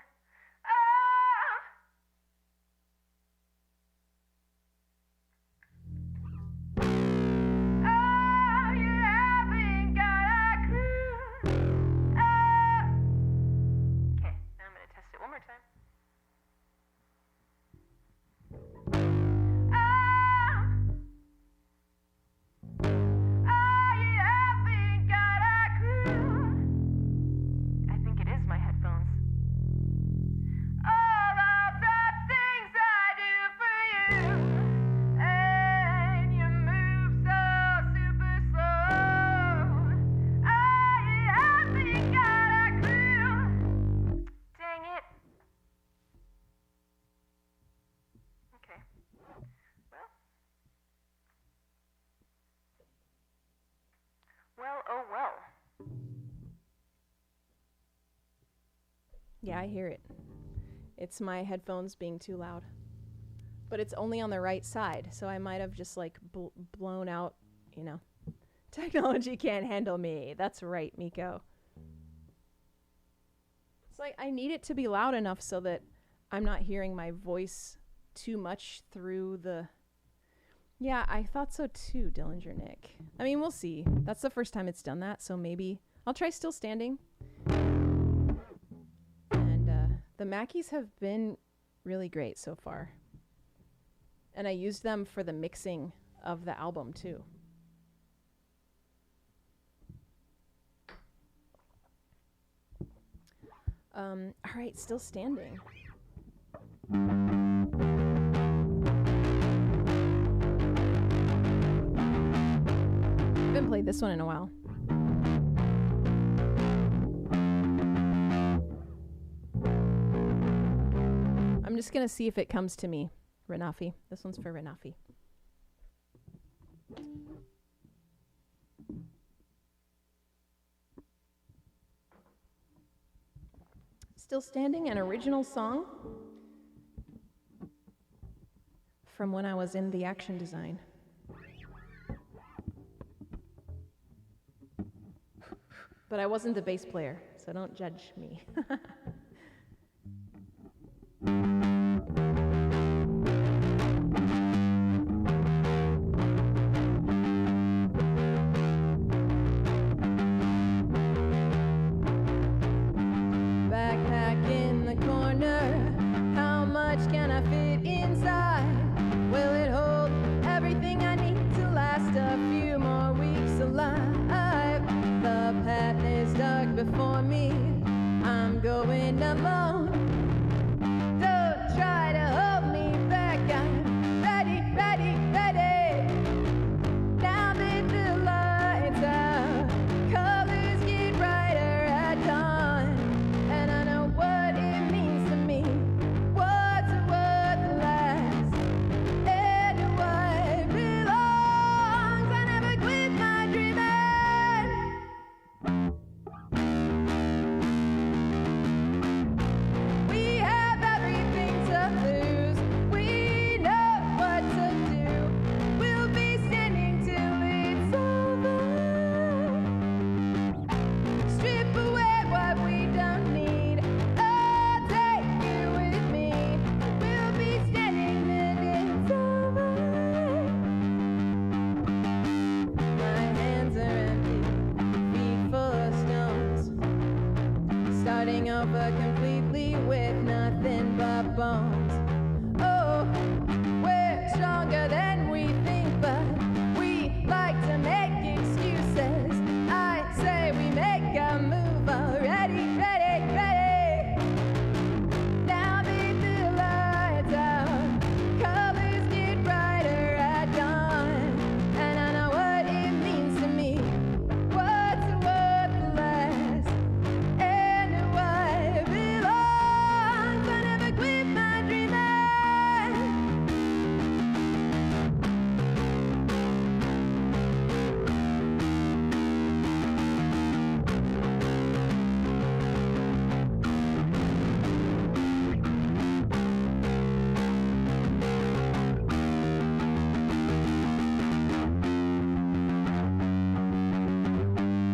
Speaker 1: Yeah, I hear it. It's my headphones being too loud. But it's only on the right side, so I might have just like blown out, Technology can't handle me. That's right, Miko. It's like I need it to be loud enough so that I'm not hearing my voice too much through the... Yeah, I thought so too, Dillinger Nick. I mean, we'll see. That's the first time it's done that, so maybe I'll try still standing. The Mackeys have been really great so far. And I used them for the mixing of the album too. All right, still standing. Haven't played this one in a while. I'm just going to see if it comes to me. Renafi. This one's for Renafi. Still Standing, an original song from when I was in the action design. But I wasn't the bass player, so don't judge me. Before me, I'm going alone. Don't try to hold me back. I'm ready, ready, ready.
Speaker 2: over completely with nothing but bones. Oh, we're stronger than we think, but we like to make excuses. I say we make a move already, ready, ready. Now beat the lights out, colors get brighter at dawn, and I know what it means to me. What's worth the last, and what belongs. I never quit my dreaming.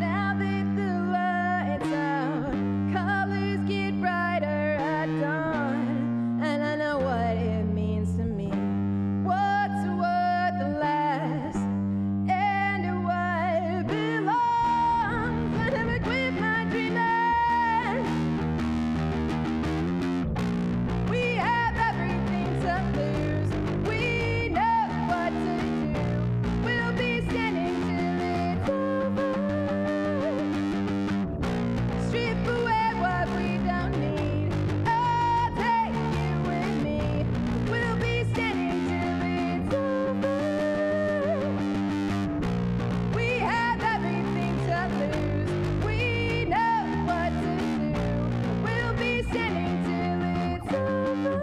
Speaker 2: Now that the lights out, colors get brighter at dawn, and I know what it means to me. What's worth the last, and what belongs. I never quit my dreaming. We have everything to lose. We know what to do. We'll be standing till it's over. Strip away what we don't need. I'll take you with me. We'll be standing till it's over. We have everything to lose. We know what to do. We'll be standing till it's over.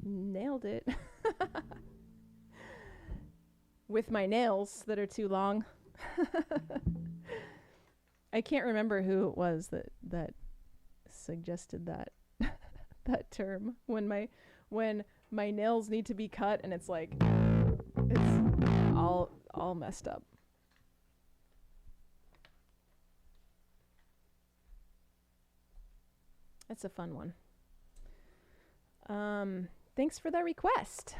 Speaker 1: Nailed it. With my nails that are too long. I can't remember who it was that suggested that that term when my nails need to be cut and it's like it's all messed up. That's a fun one. Thanks for that request.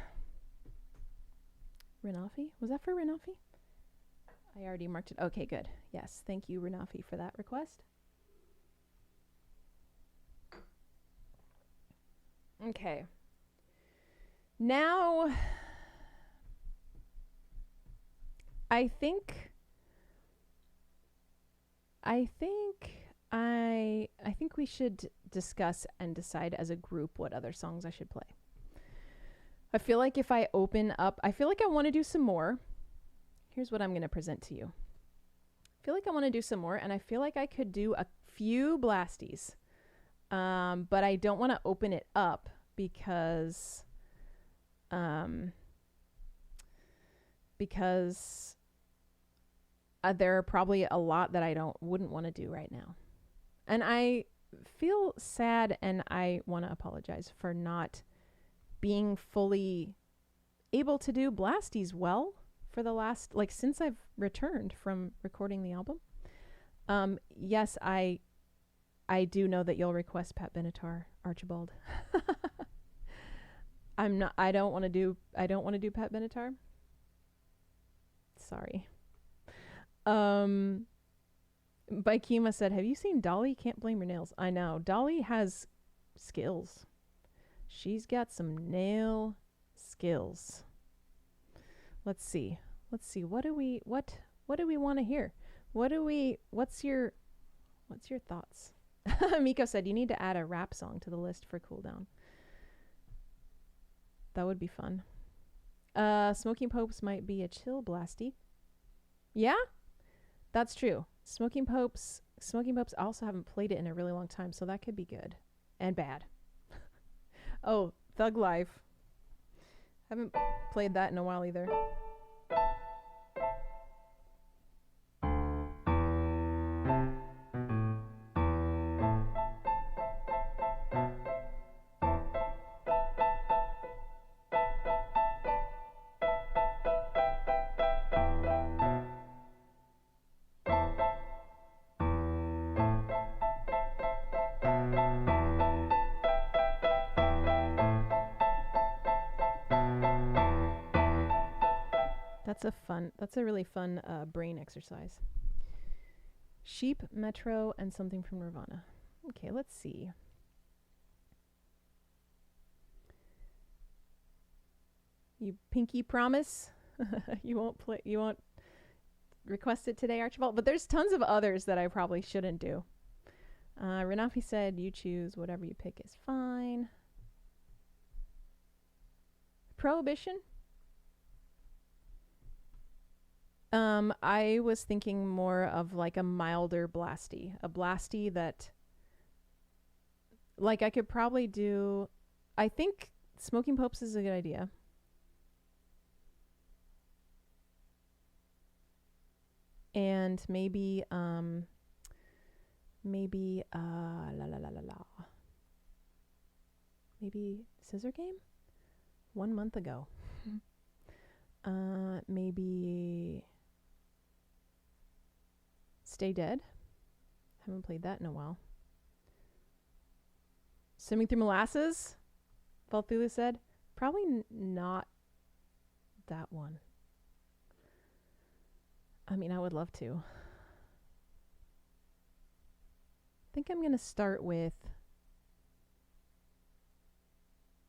Speaker 1: Renafi? Was that for Renafi? I already marked it. Okay, good. Yes, thank you, Renafi, for that request. Okay. Now, I think we should discuss and decide as a group what other songs I should play. I feel like if I open up, I feel like I want to do some more. Here's what I'm going to present to you. I feel like I want to do some more, and I feel like I could do a few blasties. But I don't want to open it up because there are probably a lot that I wouldn't want to do right now. And I feel sad, and I want to apologize for not being fully able to do blasties well for the last, since I've returned from recording the album. Yes, I do know that you'll request Pat Benatar, Archibald. I don't want to do Pat Benatar. Sorry. Bikema said, have you seen Dolly? Can't blame her nails. I know. Dolly has skills. She's got some nail skills. Let's see. What do we want to hear? What's your thoughts? Miko said you need to add a rap song to the list for Cool Down. That would be fun. Smoking Popes might be a chill blasty. Yeah? That's true. Smoking Popes I also haven't played it in a really long time, so that could be good and bad. Oh, Thug Life. Haven't played that in a while either. That's a really fun brain exercise. Sheep, Metro, and something from Nirvana. Okay, let's see. You pinky promise you won't request it today, Archibald. But there's tons of others that I probably shouldn't do. Renafi said you choose whatever you pick is fine. Prohibition. I was thinking more of like a milder Blasty. A Blasty that, like, I could probably do. I think Smoking Popes is a good idea. And maybe la la la la la. Maybe Scissor Game? 1 month ago. Maybe Stay Dead. Haven't played that in a while. Swimming Through Molasses? Valthula said. Probably not that one. I mean, I would love to. I think I'm going to start with...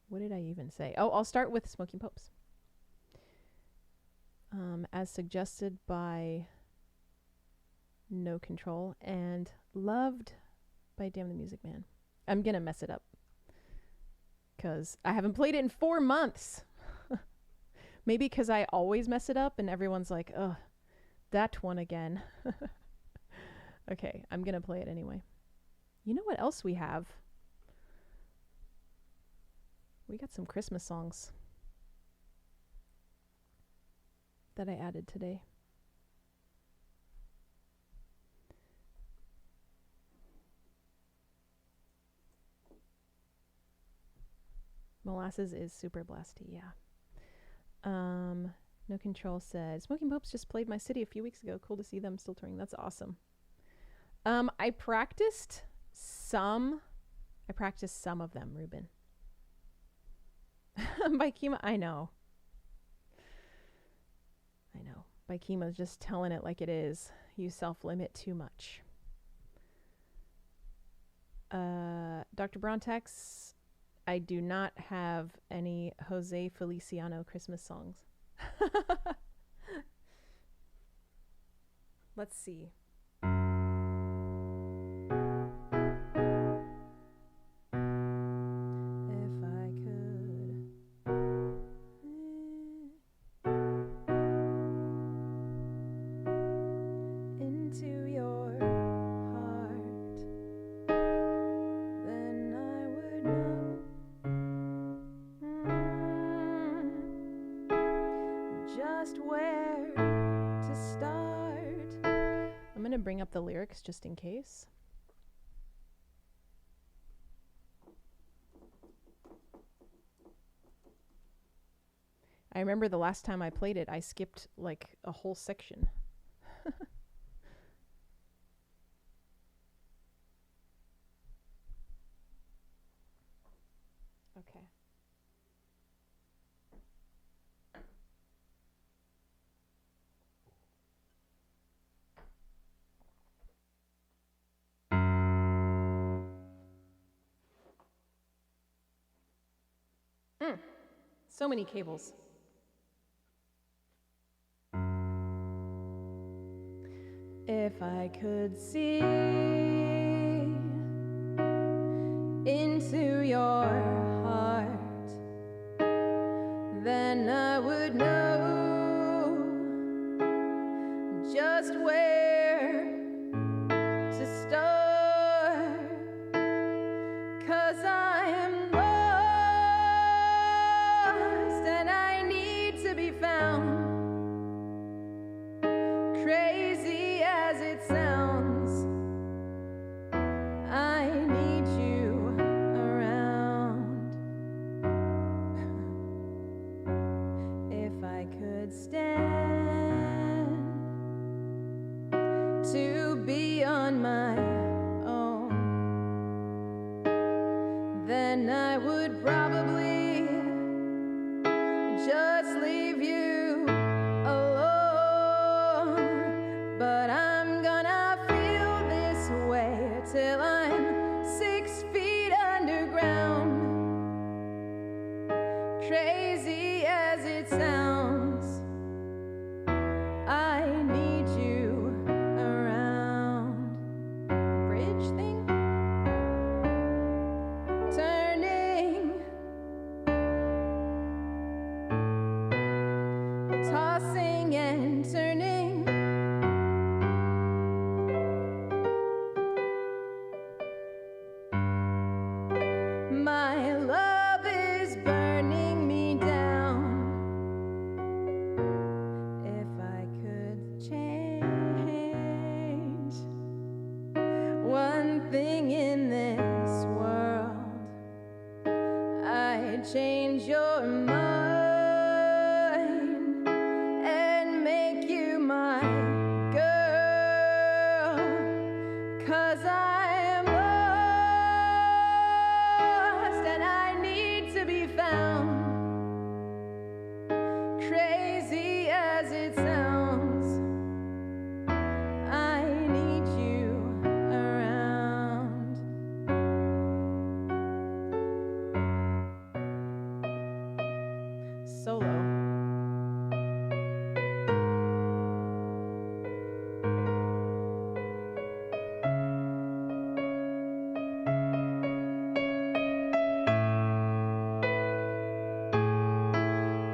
Speaker 1: What did I even say? Oh, I'll start with Smoking Popes. As suggested by No Control and loved by Damn the Music Man. I'm going to mess it up because I haven't played it in 4 months. Maybe because I always mess it up and everyone's like, ugh, that one again. Okay, I'm going to play it anyway. You know what else we have? We got some Christmas songs that I added today. Molasses is super blasty, yeah. No Control said, Smoking Popes just played my city a few weeks ago. Cool to see them still touring. That's awesome. I practiced some of them, Ruben. By Kima, I know. By Kima's just telling it like it is. You self-limit too much. Dr. Brontex, I do not have any Jose Feliciano Christmas songs. Let's see. Bring up the lyrics just in case. I remember the last time I played it, I skipped like a whole section. Okay. So many cables. If I could see into your heart, then I would know just where to start, 'cause I am be found. Crazy as it sounds, I need you around. If I could stand to be on my own, then I would probably just leave you alone.
Speaker 2: till I'm 6 feet underground. Crazy as it sounds, I need you around. Bridge thing? Turning, tossing and turning. My love is burning me down. If I could change one thing in this world, I'd change your mind and make you my girl. 'Cause I am lost and I need to be found. Crazy as it sounds, I need you around. Solo.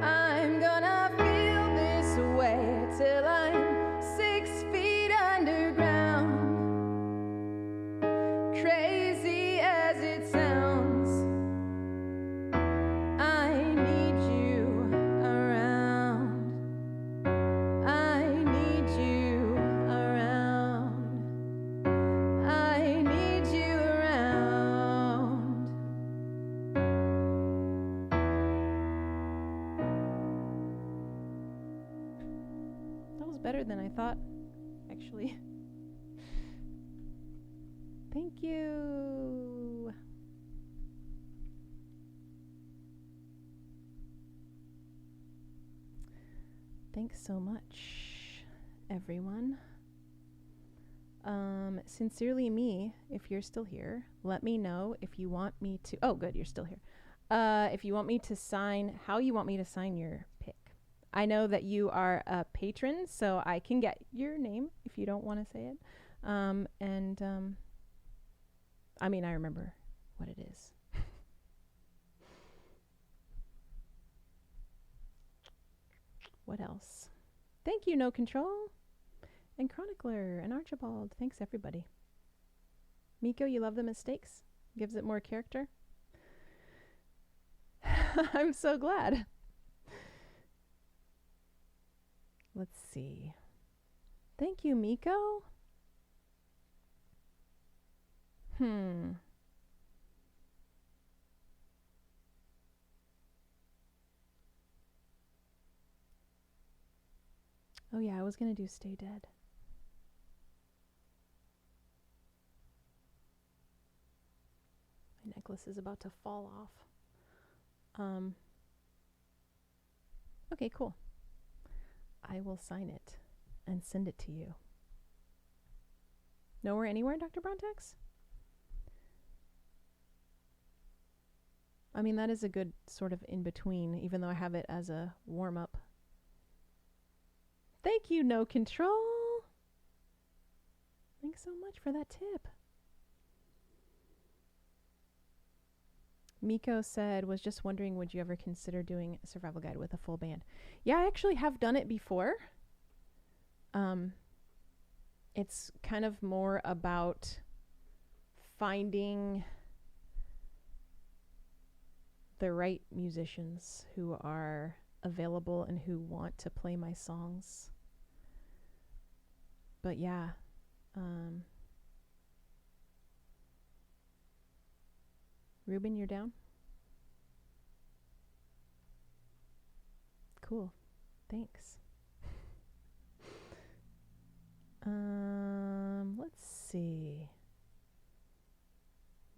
Speaker 2: I'm gonna feel this way till I'm 6 feet underground. Crazy as it sounds, I need you around. I need you around. I need you around. That was better than I thought, actually. Thank you. Thanks so much, everyone. Sincerely me, if you're still here, let me know if you want me to. Oh, good, you're still here. If you want me to sign, how you want me to sign your pick. I know that you are a patron, so I can get your name if you don't want to say it. I mean, I remember what it is. What else? Thank you, No Control, and Chronicler, and Archibald. Thanks, everybody. Miko, you love the mistakes? Gives it more character? I'm so glad. Let's see. Thank you, Miko. Oh yeah, I was gonna do Stay Dead. My necklace is about to fall off. Okay, cool. I will sign it and send it to you. Nowhere Anywhere, Dr. Brontex? I mean, that is a good sort of in-between, even though I have it as a warm-up. Thank you, No Control. Thanks so much for that tip. Miko said, was just wondering, would you ever consider doing a survival guide with a full band? Yeah, I actually have done it before. It's kind of more about finding the right musicians who are available and who want to play my songs. But yeah, Ruben, you're down? Cool. Thanks. Let's see.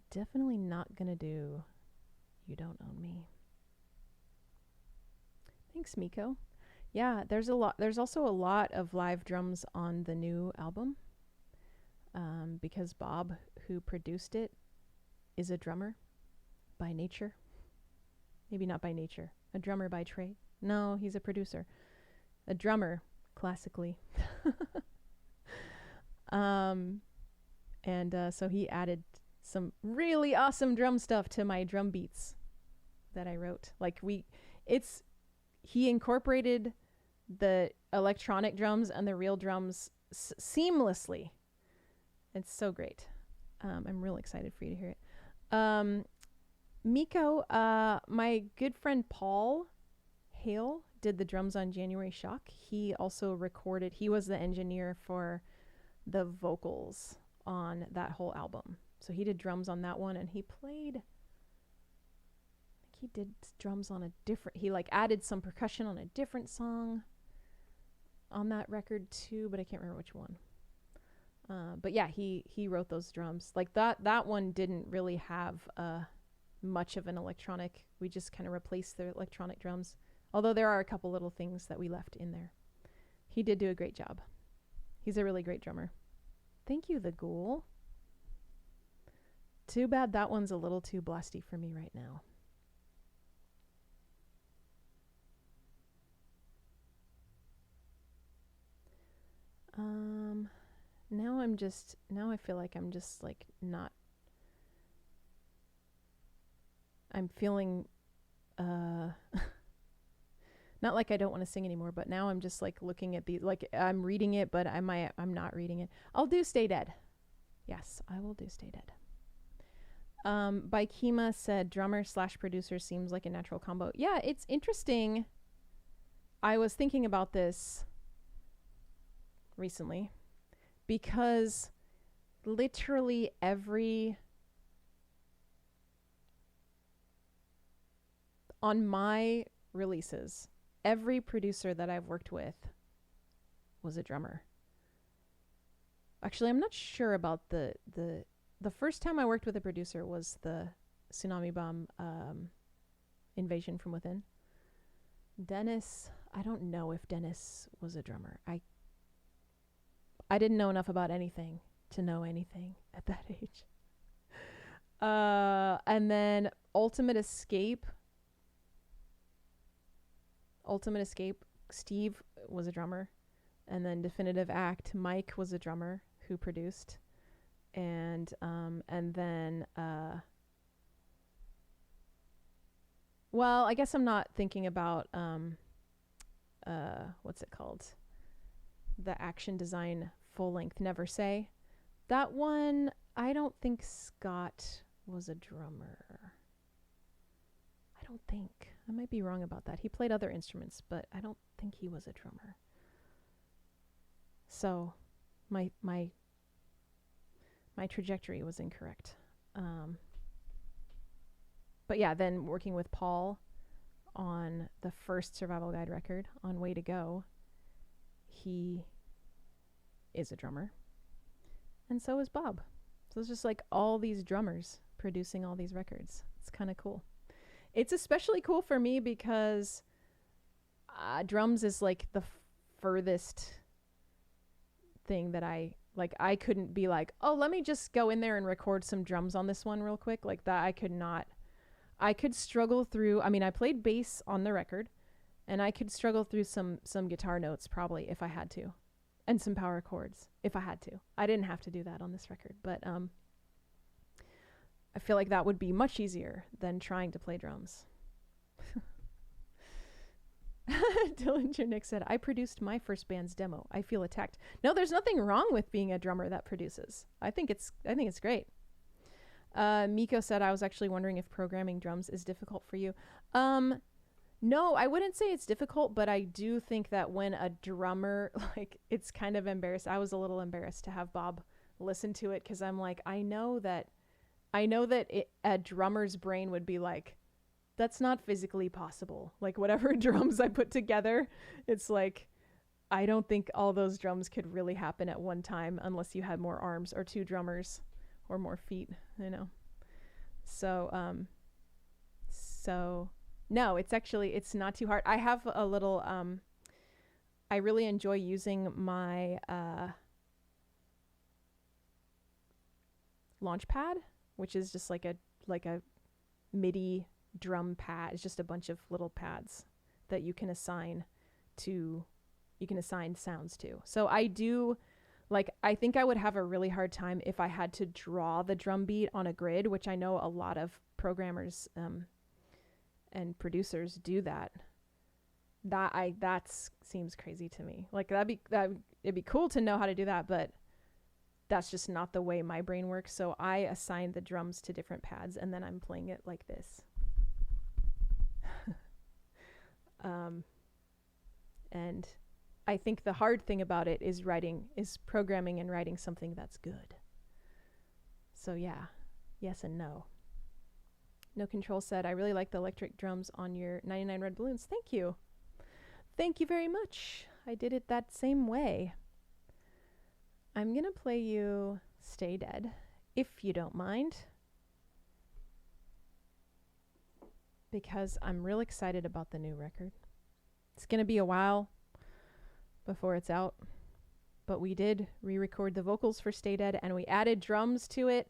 Speaker 2: Definitely not gonna do You Don't Own Me. Thanks, Miko. Yeah, there's also a lot of live drums on the new album.
Speaker 1: because Bob, who produced it, is a drummer by nature. Maybe not by nature. A drummer by trade. No, he's a producer. A drummer, classically. So he added some really awesome drum stuff to my drum beats that I wrote. He incorporated the electronic drums and the real drums seamlessly. It's so great. I'm really excited for you to hear it. Miko, my good friend Paul Hale did the drums on January Shock. He also recorded, he was the engineer for the vocals on that whole album. So he did drums on that one, and he played, I think he did drums on he added some percussion on a different song on that record too, but I can't remember which one. But yeah, he wrote those drums. Like that one didn't really have much of an electronic. We just kind of replaced the electronic drums. Although there are a couple little things that we left in there. He did do a great job. He's a really great drummer. Thank you, the Ghoul. Too bad that one's a little too blasty for me right now. Now I feel like I'm just like not. I'm feeling, not like I don't want to sing anymore, but now I'm just like looking at these, like I'm reading it, but I'm not reading it. I'll do Stay Dead. Yes, I will do Stay Dead. Baikima said drummer/producer seems like a natural combo. Yeah, it's interesting. I was thinking about this recently because literally on my releases, every producer that I've worked with was a drummer. Actually, I'm not sure about the first time I worked with a producer was the Tsunami Bomb Invasion from Within. Dennis, I don't know if Dennis was a drummer. I didn't know enough about anything to know anything at that age. And then Ultimate Escape, Steve was a drummer. And then Definitive Act, Mike was a drummer who produced. And then well, I guess I'm not thinking about what's it called? The Action Design full length Never Say. That one, I don't think Scott was a drummer. I don't think. I might be wrong about that. He played other instruments, but I don't think he was a drummer. So my trajectory was incorrect. But yeah, then working with Paul on the first Survival Guide record, on Way to Go, he is a drummer. And so is Bob. So it's just like all these drummers producing all these records. It's kind of cool. It's especially cool for me because drums is like the furthest thing that I couldn't be like, oh, let me just go in there and record some drums on this one real quick. Like that, I could not. I could struggle through. I mean, I played bass on the record, and I could struggle through some guitar notes probably if I had to, and some power chords if I had to. I didn't have to do that on this record, but I feel like that would be much easier than trying to play drums. Dillinger Nick said, I produced my first band's demo. I feel attacked. No, there's nothing wrong with being a drummer that produces. I think it's great. Miko said, I was actually wondering if programming drums is difficult for you. No, I wouldn't say it's difficult, but I do think that when a drummer, like, it's kind of embarrassed. I was a little embarrassed to have Bob listen to it because I'm like, I know that a drummer's brain would be like, that's not physically possible. Like whatever drums I put together, it's like, I don't think all those drums could really happen at one time unless you had more arms or two drummers or more feet, you know? So no, it's not too hard. I have a little, I really enjoy using my, Launchpad, which is just like a MIDI drum pad. It's just a bunch of little pads that you can assign sounds to. So I think I would have a really hard time if I had to draw the drum beat on a grid, which I know a lot of programmers and producers do that. That seems crazy to me. Like it'd be cool to know how to do that, but that's just not the way my brain works. So I assign the drums to different pads, and then I'm playing it like this. And I think the hard thing about it is programming and writing something that's good. So yeah, yes and no. No Control said, I really like the electric drums on your 99 Red Balloons. Thank you. Thank you very much. I did it that same way. I'm going to play you Stay Dead, if you don't mind, because I'm real excited about the new record. It's going to be a while before it's out, but we did re-record the vocals for Stay Dead, and we added drums to it,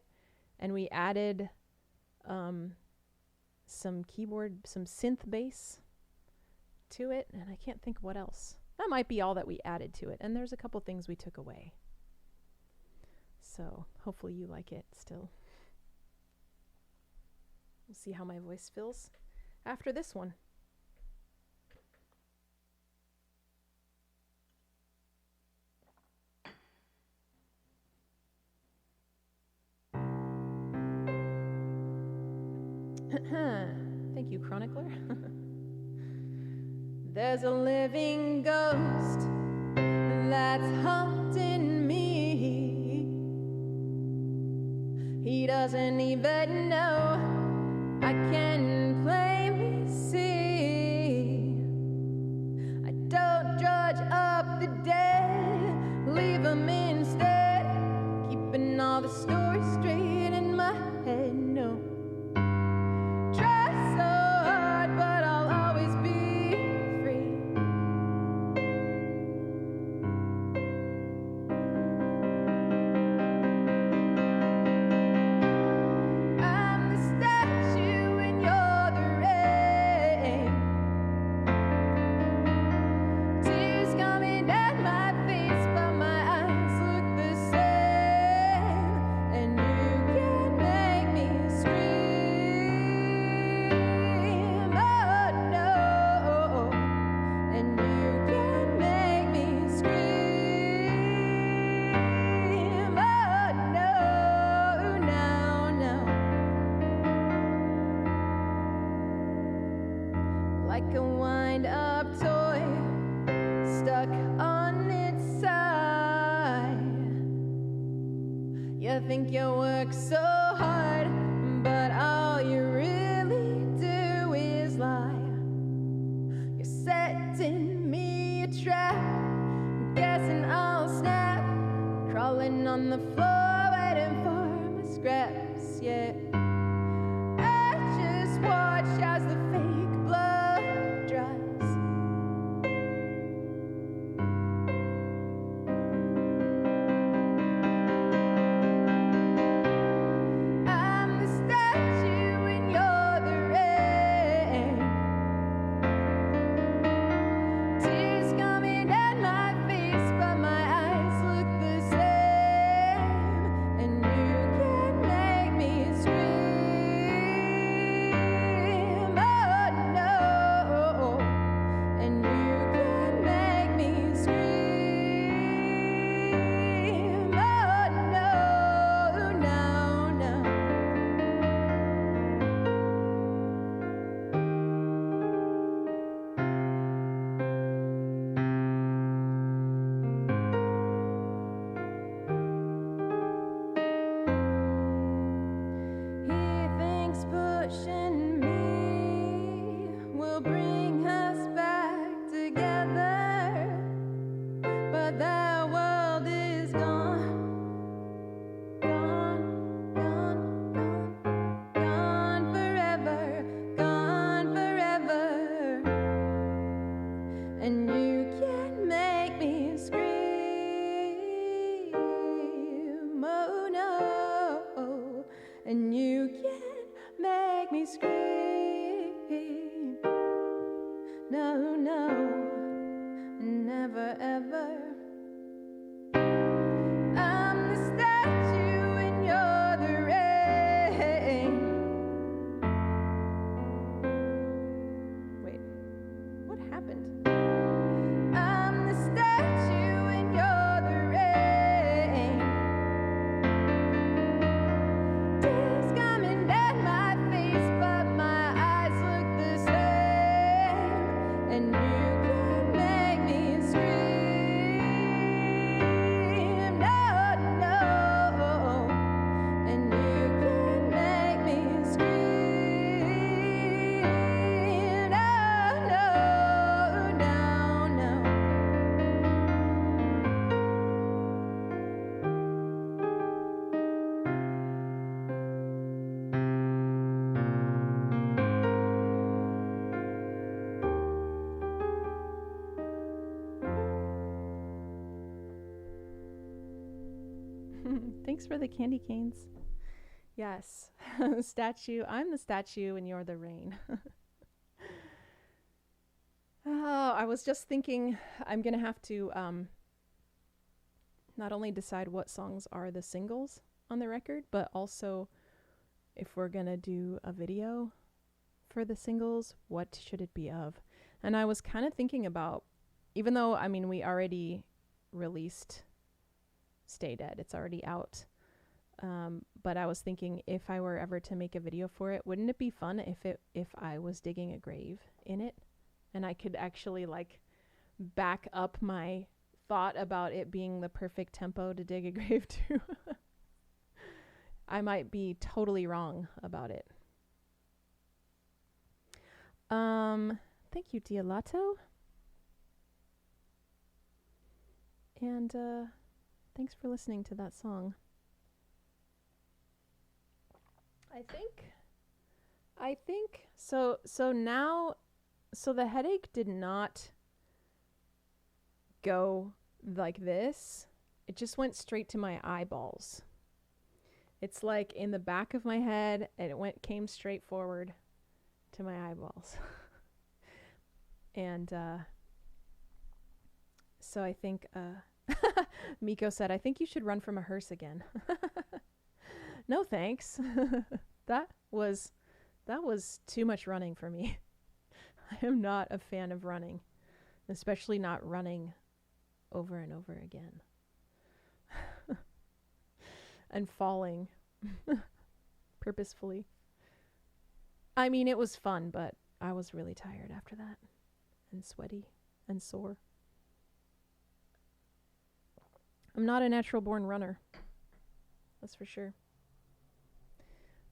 Speaker 1: and we added some synth bass to it, and I can't think what else. That might be all that we added to it, and there's a couple things we took away. So hopefully you like it still. We'll see how my voice feels after this one. Thank you, Chronicler. There's a living ghost that's haunting me. He doesn't even know I can plainly see. I don't judge up the dead, leave them instead, keeping all the stories straight in my head. No. Like a wind-up toy stuck on its side. You think you work so hard, but all you really do is lie. You're setting me a trap, guessing I'll snap, crawling on the floor waiting for my scraps. Yeah, I just watch as the fake blood dries.
Speaker 2: and you can't make me scream. No, no, never ever. I'm the statue and you're the rain.
Speaker 1: Wait, what happened?
Speaker 2: I'm the statue and you're the rain. Tears coming down my face, but my eyes look the same. And you can make me scream. No, no. And you can make me scream. No, no, no, no.
Speaker 1: Thanks for the candy canes. Yes. Statue. I'm the statue and you're the rain. Oh, I was just thinking I'm going to have to not only decide what songs are the singles on the record, but also if we're going to do a video for the singles, what should it be of? And I was kind of thinking about, even though, I mean, we already released Stay Dead, it's already out. But I was thinking if I were ever to make a video for it, wouldn't it be fun if I was digging a grave in it and I could actually like back up my thought about it being the perfect tempo to dig a grave to? I might be totally wrong about it. Thank you, Dialato. And thanks for listening to that song. I think so now, so the headache did not go like this. It just went straight to my eyeballs. It's like in the back of my head and it came straight forward to my eyeballs. And so I think Miko said, I think you should run from a hearse again. No thanks. That was too much running for me. I am not a fan of running, especially not running over and over again. And falling purposefully. I mean, it was fun, but I was really tired after that and sweaty and sore. I'm not a natural born runner. That's for sure.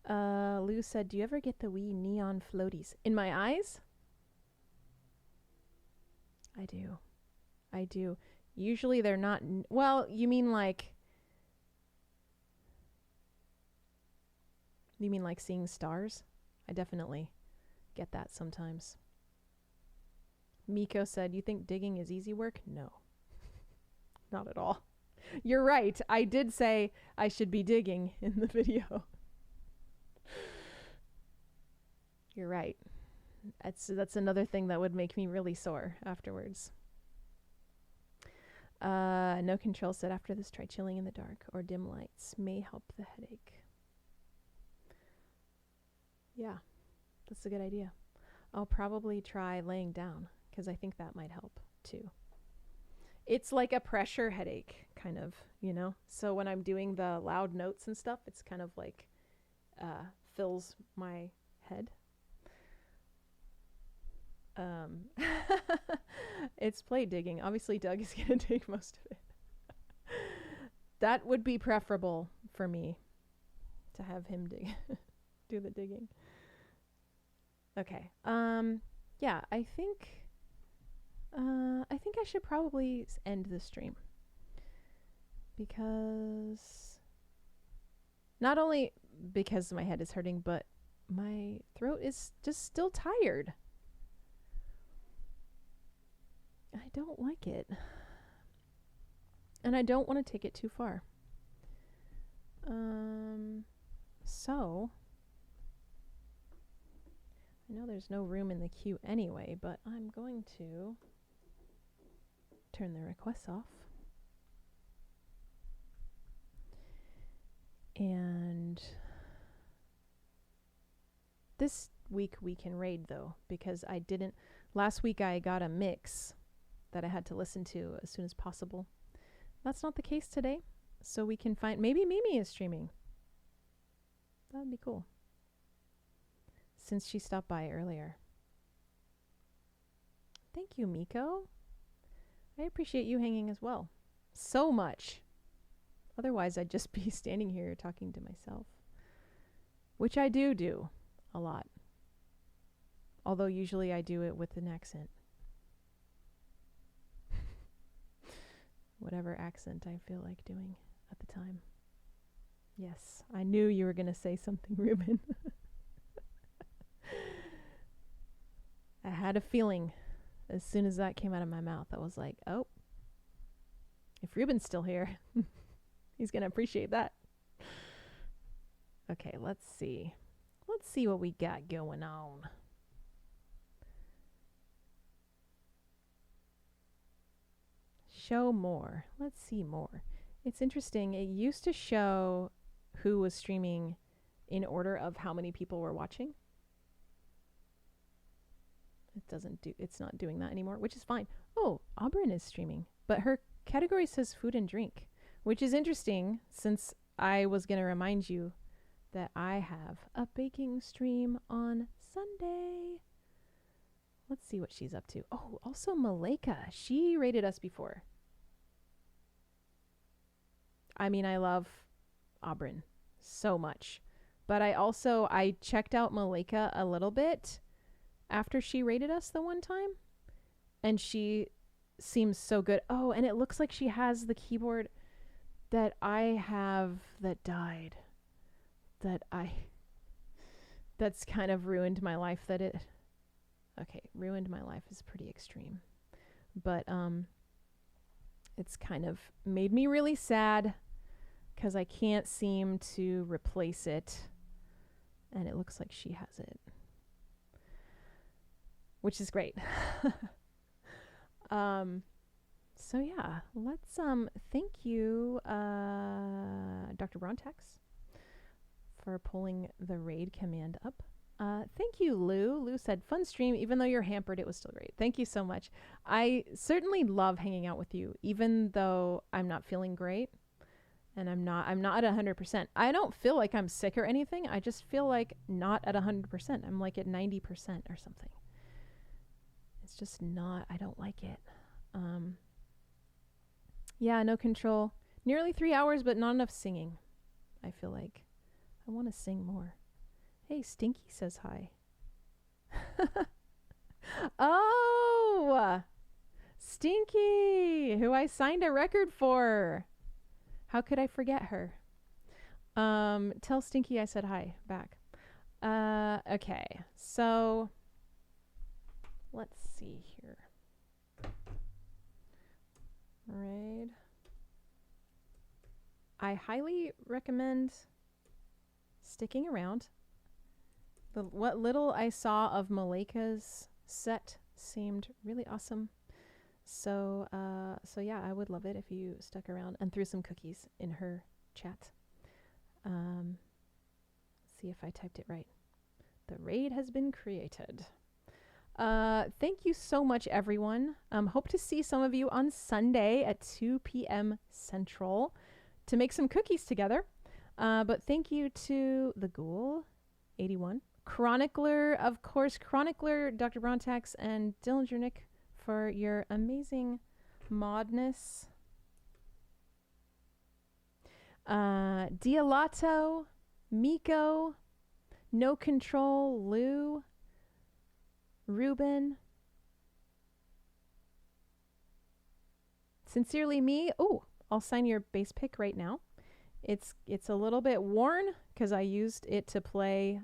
Speaker 1: Lou said, do you ever get the wee neon floaties in my eyes? I do. Usually they're not, well, you mean like seeing stars? I definitely get that sometimes. Miko said, you think digging is easy work? No. Not at all. You're right. I did say I should be digging in the video. You're right. That's another thing that would make me really sore afterwards. No Control said, after this, try chilling in the dark or dim lights may help the headache. Yeah, that's a good idea. I'll probably try laying down because I think that might help too. It's like a pressure headache, kind of, you know? So when I'm doing the loud notes and stuff, it's kind of like fills my head. It's play digging. Obviously, Doug is going to dig most of it. That would be preferable for me to have him do the digging. Okay. Yeah, I think I should probably end the stream because not only because my head is hurting, but my throat is just still tired. I don't like it. And I don't want to take it too far. So, I know there's no room in the queue anyway, but I'm going to turn the requests off. And this week we can raid though, because last week I got a mix that I had to listen to as soon as possible. That's not the case today, so we can maybe Mimi is streaming. That'd be cool, since she stopped by earlier. Thank you, Miko. I appreciate you hanging as well. So much. Otherwise, I'd just be standing here talking to myself. Which I do a lot. Although usually I do it with an accent. Whatever accent I feel like doing at the time. Yes, I knew you were going to say something, Ruben. I had a feeling as soon as that came out of my mouth. I was like, oh, if Ruben's still here, he's going to appreciate that. Okay, let's see. Let's see what we got going on. Show more. Let's see more. It's interesting. It used to show who was streaming in order of how many people were watching. It's not doing that anymore, which is fine. Oh, Auburn is streaming, but her category says food and drink, which is interesting since I was going to remind you that I have a baking stream on Sunday. Let's see what she's up to. Oh, also Maleka. She rated us before. I mean, I love Auburn so much, but I checked out Maleka a little bit after she rated us the one time, and she seems so good. Oh, and it looks like she has the keyboard that I have that died. That's kind of ruined my life. Ruined my life is pretty extreme. But it's kind of made me really sad because I can't seem to replace it. And it looks like she has it, which is great. So yeah, let's thank you, Dr. Brontax, for pulling the raid command up. Thank you, Lou. Lou said, fun stream. Even though you're hampered, it was still great. Thank you so much. I certainly love hanging out with you, even though I'm not feeling great. And I'm not at 100%. I don't feel like I'm sick or anything. I just feel like not at 100%. I'm like at 90% or something. It's just not, I don't like it. Yeah, no control. Nearly 3 hours, but not enough singing. I feel like I want to sing more. Hey, Stinky says hi. Oh, Stinky, who I signed a record for. How could I forget her? Tell Stinky I said hi back. Okay, so let's see here. Right. I highly recommend sticking around. What little I saw of Maleka's set seemed really awesome. So yeah, I would love it if you stuck around and threw some cookies in her chat. See if I typed it right. The raid has been created. Thank you so much, everyone. Hope to see some of you on Sunday at 2 p.m. Central to make some cookies together. But thank you to the Ghoul 81, Chronicler, of course, Chronicler, Dr. Brontax, and Dillinger Nick for your amazing modness. Dialato, Miko, No Control, Lou, Ruben. Sincerely me. Oh, I'll sign your bass pick right now. It's a little bit worn because I used it to play.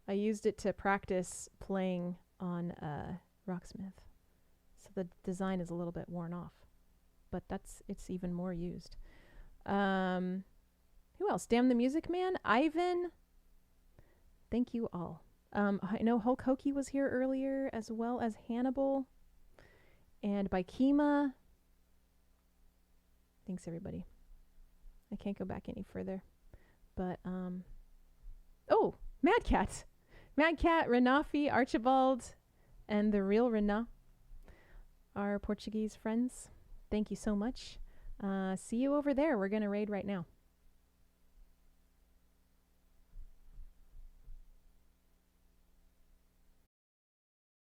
Speaker 1: I used it to practice playing on Rocksmith, so the design is a little bit worn off, but it's even more used. Who else? Damn the Music Man, Ivan. Thank you all. I know Hulk Hokey was here earlier, as well as Hannibal. And by Kima. Thanks, everybody. I can't go back any further. But, oh, Mad Cat. Mad Cat, Renafi, Archibald, and the real Rena, our Portuguese friends. Thank you so much. See you over there. We're going to raid right now.